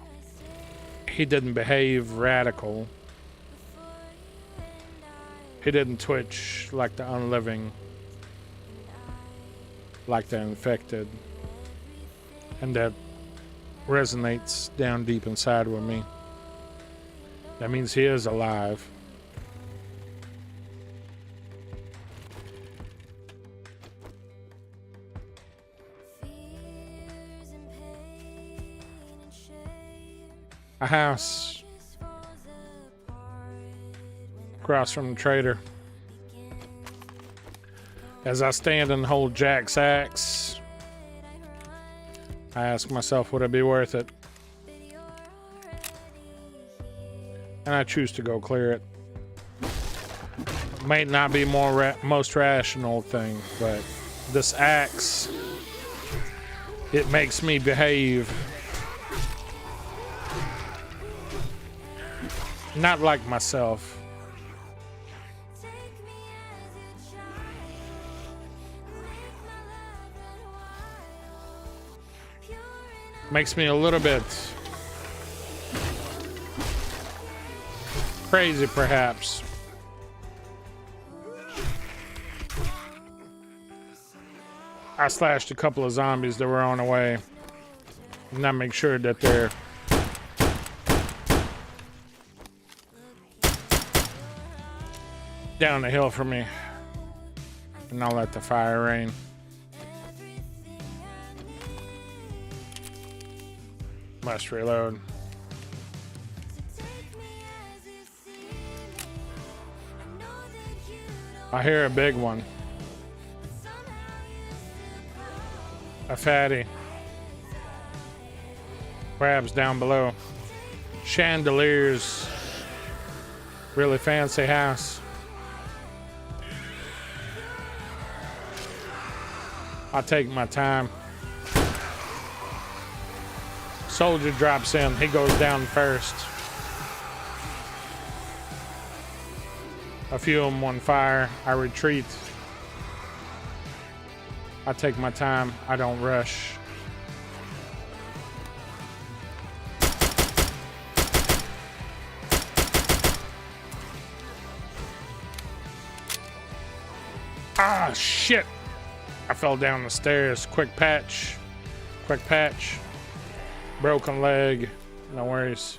He didn't behave radical. He didn't twitch like the unliving, like the infected. And that resonates down deep inside with me. That means he is alive. A house across from the trader. As I stand and hold Jack's axe, I ask myself, would it be worth it? And I choose to go clear it. Might not be most rational thing, but this axe, it makes me behave. Not like myself. Makes me a little bit crazy, perhaps. I slashed a couple of zombies that were on the way. And I make sure that they're down the hill from me, and I'll let the fire rain. Must reload. I hear a big one. A fatty. Crabs down below. Chandeliers. Really fancy house. I'll take my time. Soldier drops in. He goes down first. A few of them on fire. I retreat. I take my time. I don't rush. Ah, shit. I fell down the stairs. Quick patch. Quick patch. Broken leg. No worries.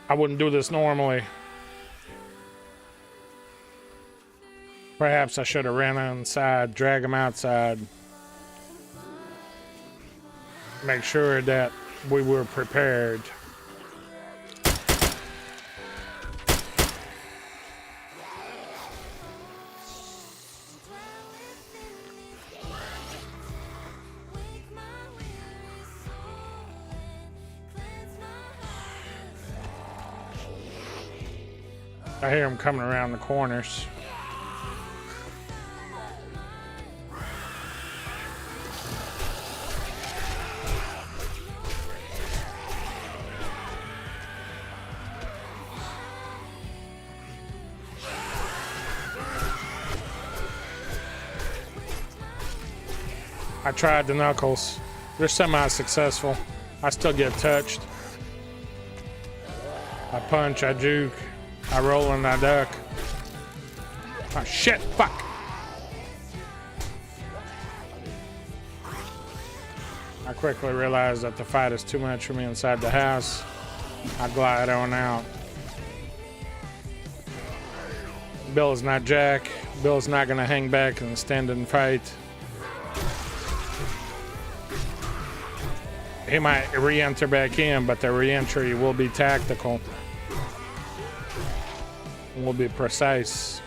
I wouldn't do this normally. Perhaps I should have ran inside, drag him outside. Make sure that we were prepared. I hear him coming around the corners. I tried the knuckles. They're semi-successful. I still get touched. I punch, I juke, I roll and I duck. Oh shit, fuck. I quickly realize that the fight is too much for me inside the house. I glide on out. Bill is not Jack. Bill's not gonna hang back and stand and fight. He might re-enter back in, but the re-entry will be tactical. Will be precise.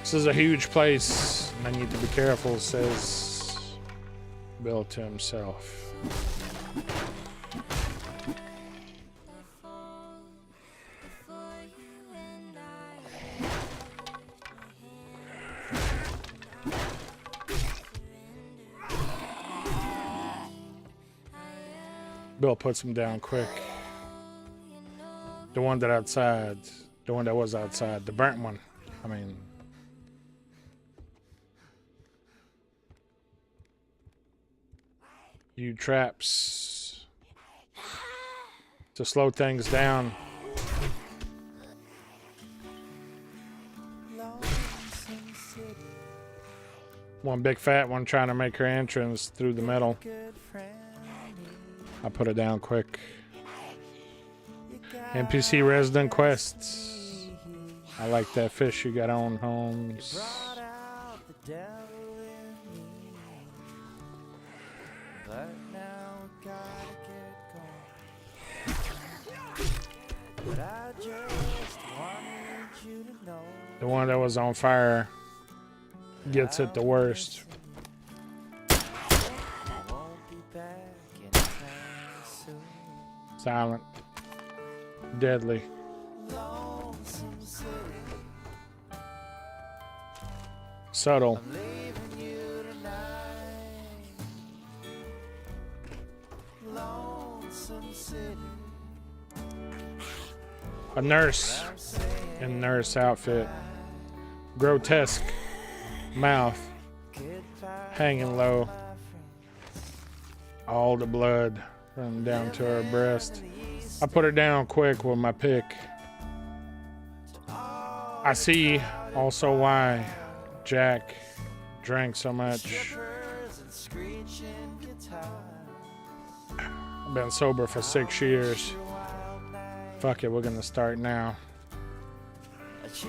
This is a huge place, and I need to be careful, says Bill to himself. Bill puts him down quick. The one that outside The one that was outside. The burnt one. I mean... You traps. To slow things down. One big fat one trying to make her entrance through the metal. I put it down quick. NPC resident quests. I like that fish you got on, Holmes. The one that was on fire gets it the worst. Silent. Deadly. Subtle. A nurse in nurse outfit. Grotesque mouth hanging low. All the blood running down to her breast. I put her down quick with my pick. I see also why Jack drank so much. I've been sober for 6 years. Fuck it, we're gonna start now.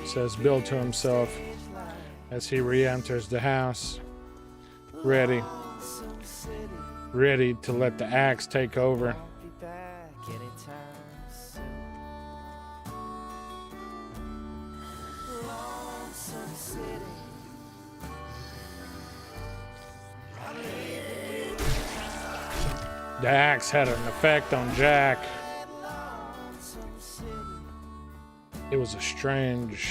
Says Bill to himself as he re-enters the house. Ready to let the axe take over. The axe had an effect on Jack. It was a strange...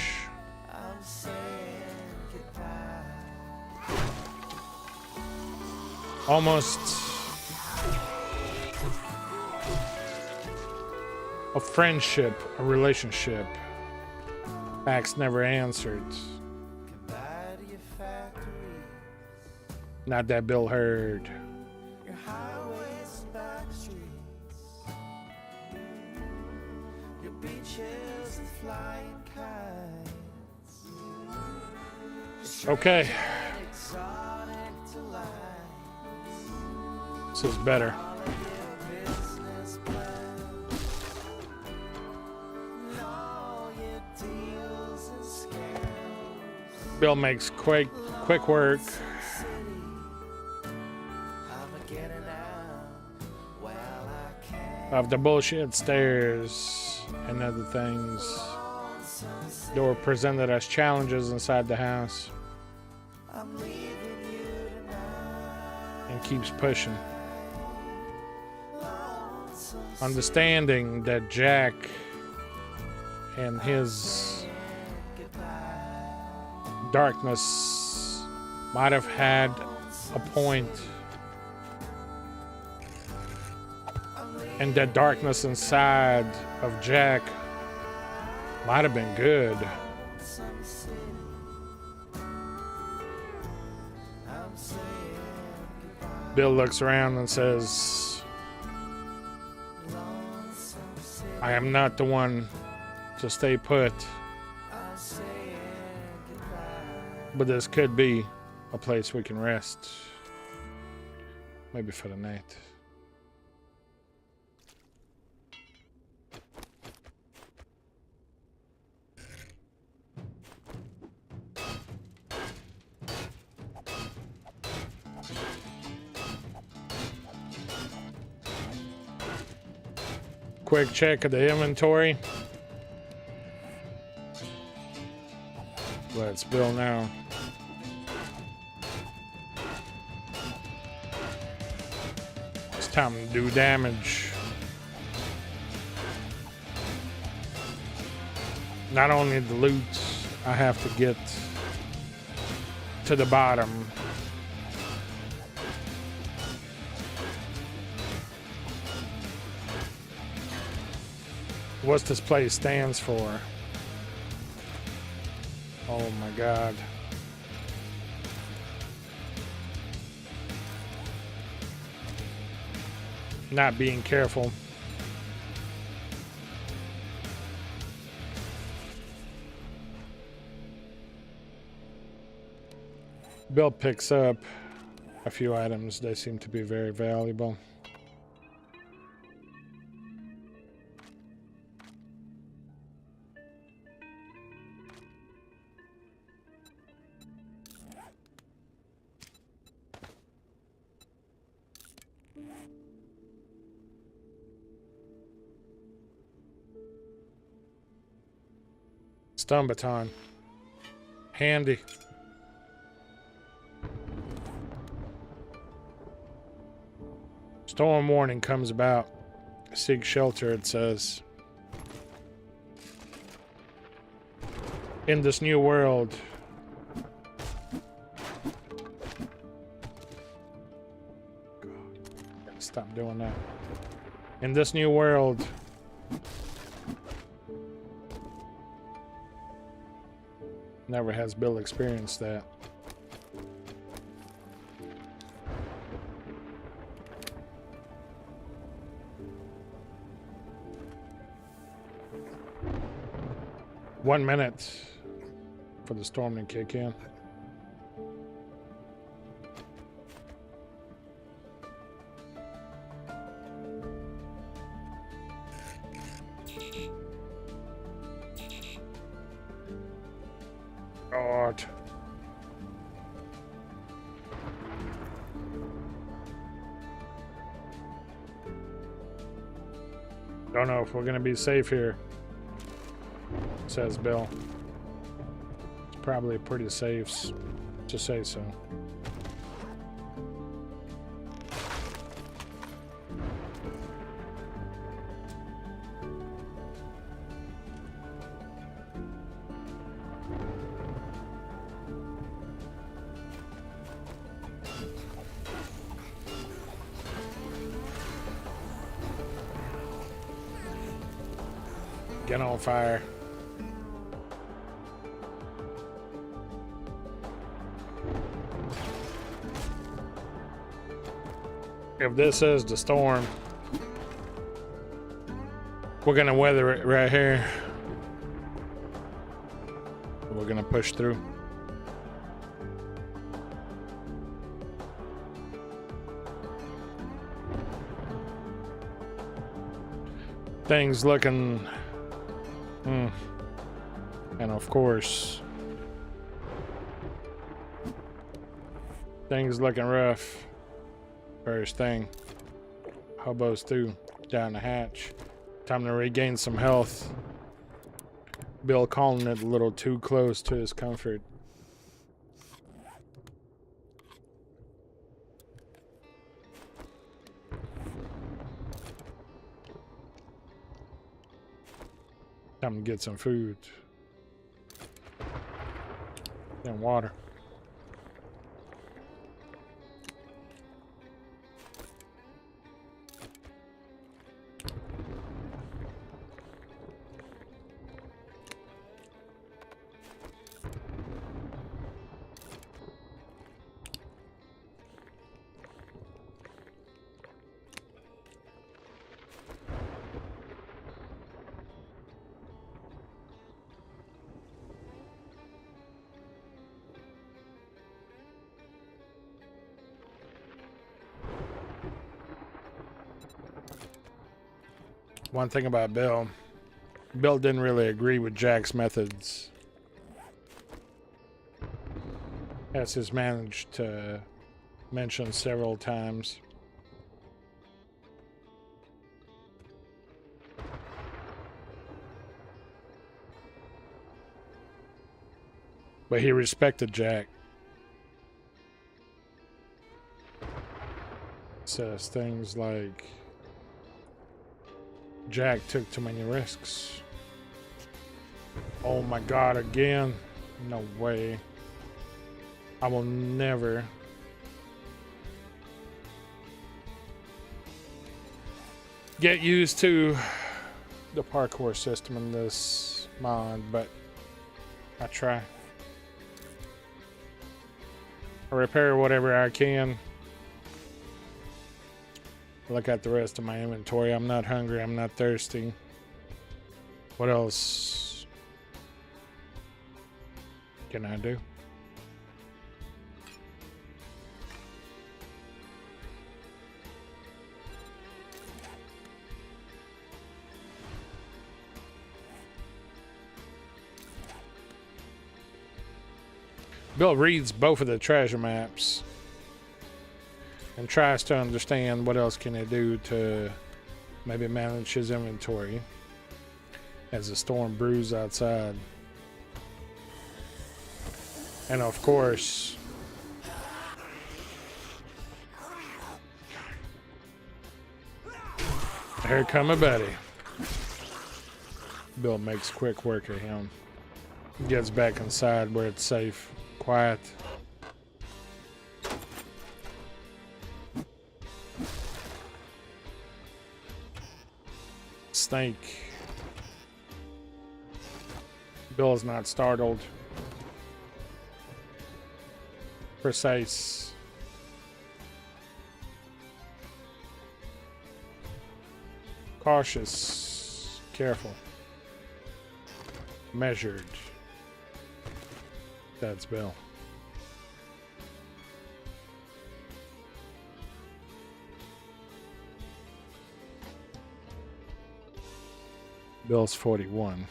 almost a friendship, a relationship. Axe never answered. Not that Bill heard. Okay. This is better. Bill makes quick work. Of the bullshit stairs and other things that were presented as challenges inside the house. And keeps pushing. Understanding that Jack and his darkness might have had a point, and that darkness inside of Jack might have been good. Bill looks around and says, I am not the one to stay put, but this could be a place we can rest, maybe for the night. Quick check of the inventory. Let's Bill now. It's time to do damage. Not only the loot, I have to get to the bottom. What this place stands for. Oh my God. Not being careful. Bill picks up a few items. They seem to be very valuable. Stun baton. Handy. Storm warning comes about. Seek shelter, it says. In this new world. Gotta stop doing that. In this new world. Never has Bill experienced that. One minute for the storm to kick in. God. Don't know if we're gonna be safe here, says Bill. It's probably pretty safe to say so. Get on fire. If this is the storm, we're gonna weather it right here. We're gonna push through. Things looking... And of course, things looking rough. First thing, hobos through, down the hatch. Time to regain some health. Bill calling it a little too close to his comfort. Time to get some food. And water. One thing about Bill didn't really agree with Jack's methods. As he's managed to mention several times. But he respected Jack. Says things like, Jack took too many risks. Oh my God, again? No way. I will never get used to the parkour system in this mod, but I try. repair whatever I can. Look at the rest of my inventory. I'm not hungry. I'm not thirsty. What else can I do? Bill reads both of the treasure maps and tries to understand what else can he do to maybe manage his inventory as the storm brews outside. And of course, here come a buddy. Bill makes quick work of him. Gets back inside where it's safe, quiet. Snake. Bill's not startled. Precise. Cautious. Careful. Measured. That's Bill. Bill's 41.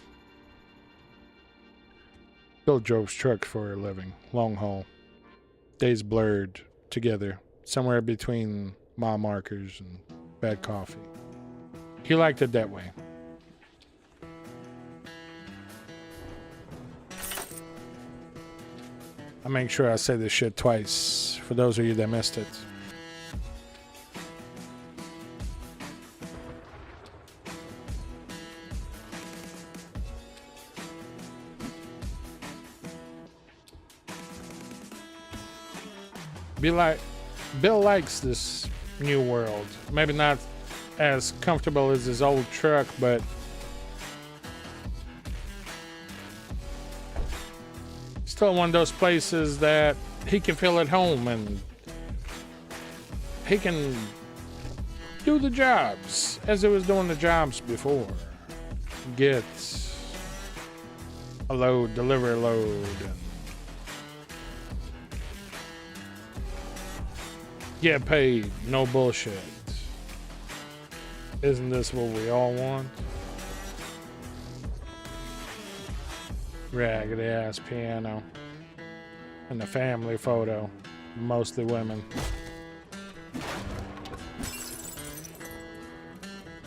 Bill drove truck for a living. Long haul. Days blurred together. Somewhere between mile markers and bad coffee. He liked it that way. I make sure I say this shit twice for those of you that missed it. Bill likes this new world. Maybe not as comfortable as his old truck, but still one of those places that he can feel at home and he can do the jobs as he was doing the jobs before. Get a load, deliver a load, and get paid, no bullshit. Isn't this what we all want? Raggedy ass piano and the family photo, mostly women.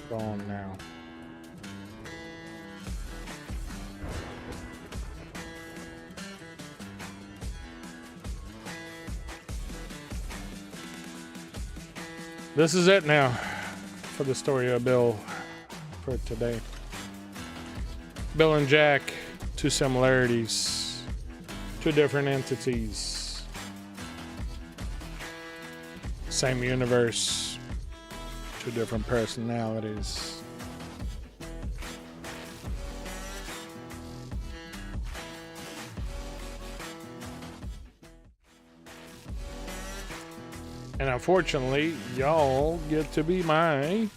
Gone now. This is it now for the story of Bill for today. Bill and Jack, two similarities, two different entities, same universe, two different personalities. And unfortunately, y'all get to be my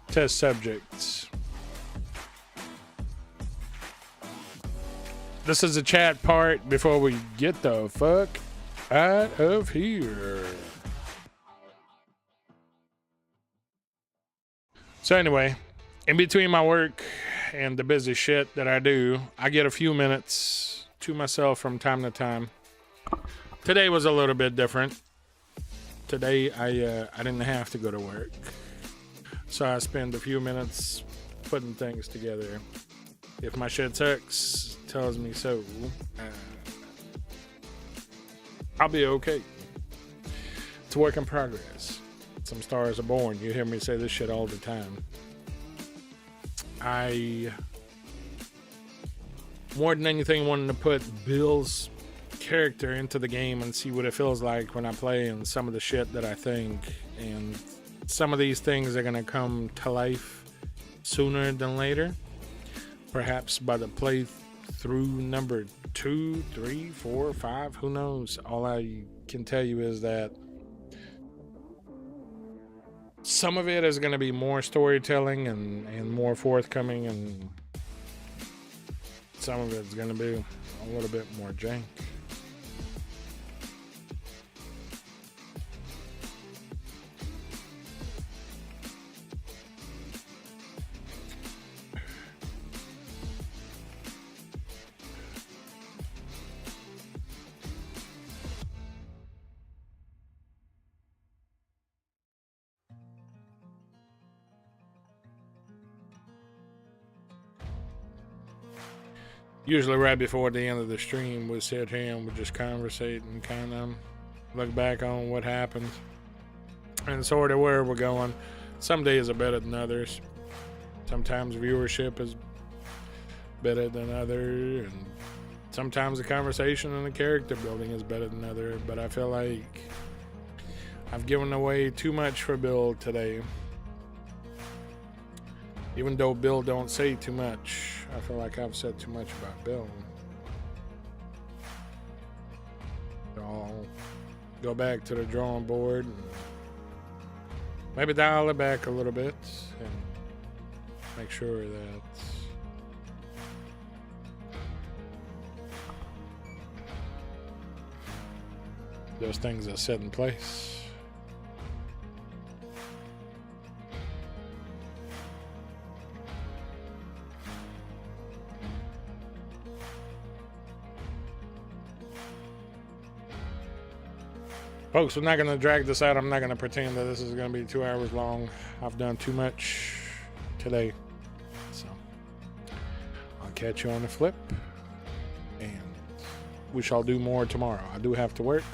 test subjects. This is a chat part before we get the fuck out of here. So anyway, in between my work and the busy shit that I do, I get a few minutes to myself from time to time. Today was a little bit different. Today I didn't have to go to work, so I spend a few minutes putting things together. If my shit sucks, tells me so. I'll be okay. It's a work in progress. Some stars are born. You hear me say this shit all the time. I, more than anything, wanted to put Bill's character into the game and see what it feels like when I play and some of the shit that I think. And some of these things are going to come to life sooner than later. Perhaps by the playthrough number 2, 3, 4, 5, who knows? All I can tell you is that some of it is going to be more storytelling and more forthcoming, and some of it's going to be a little bit more jank. Usually right before the end of the stream, we sit here and we just conversate and kind of look back on what happened and sort of where we're going. Some days are better than others. Sometimes viewership is better than other, and sometimes the conversation and the character building is better than other. But I feel like I've given away too much for Bill today. Even though Bill don't say too much, I feel like I've said too much about Bill. So I'll go back to the drawing board and maybe dial it back a little bit and make sure that those things are set in place. Folks, we're not going to drag this out. I'm not going to pretend that this is going to be 2 hours long. I've done too much today. So I'll catch you on the flip. And we shall do more tomorrow. I do have to work.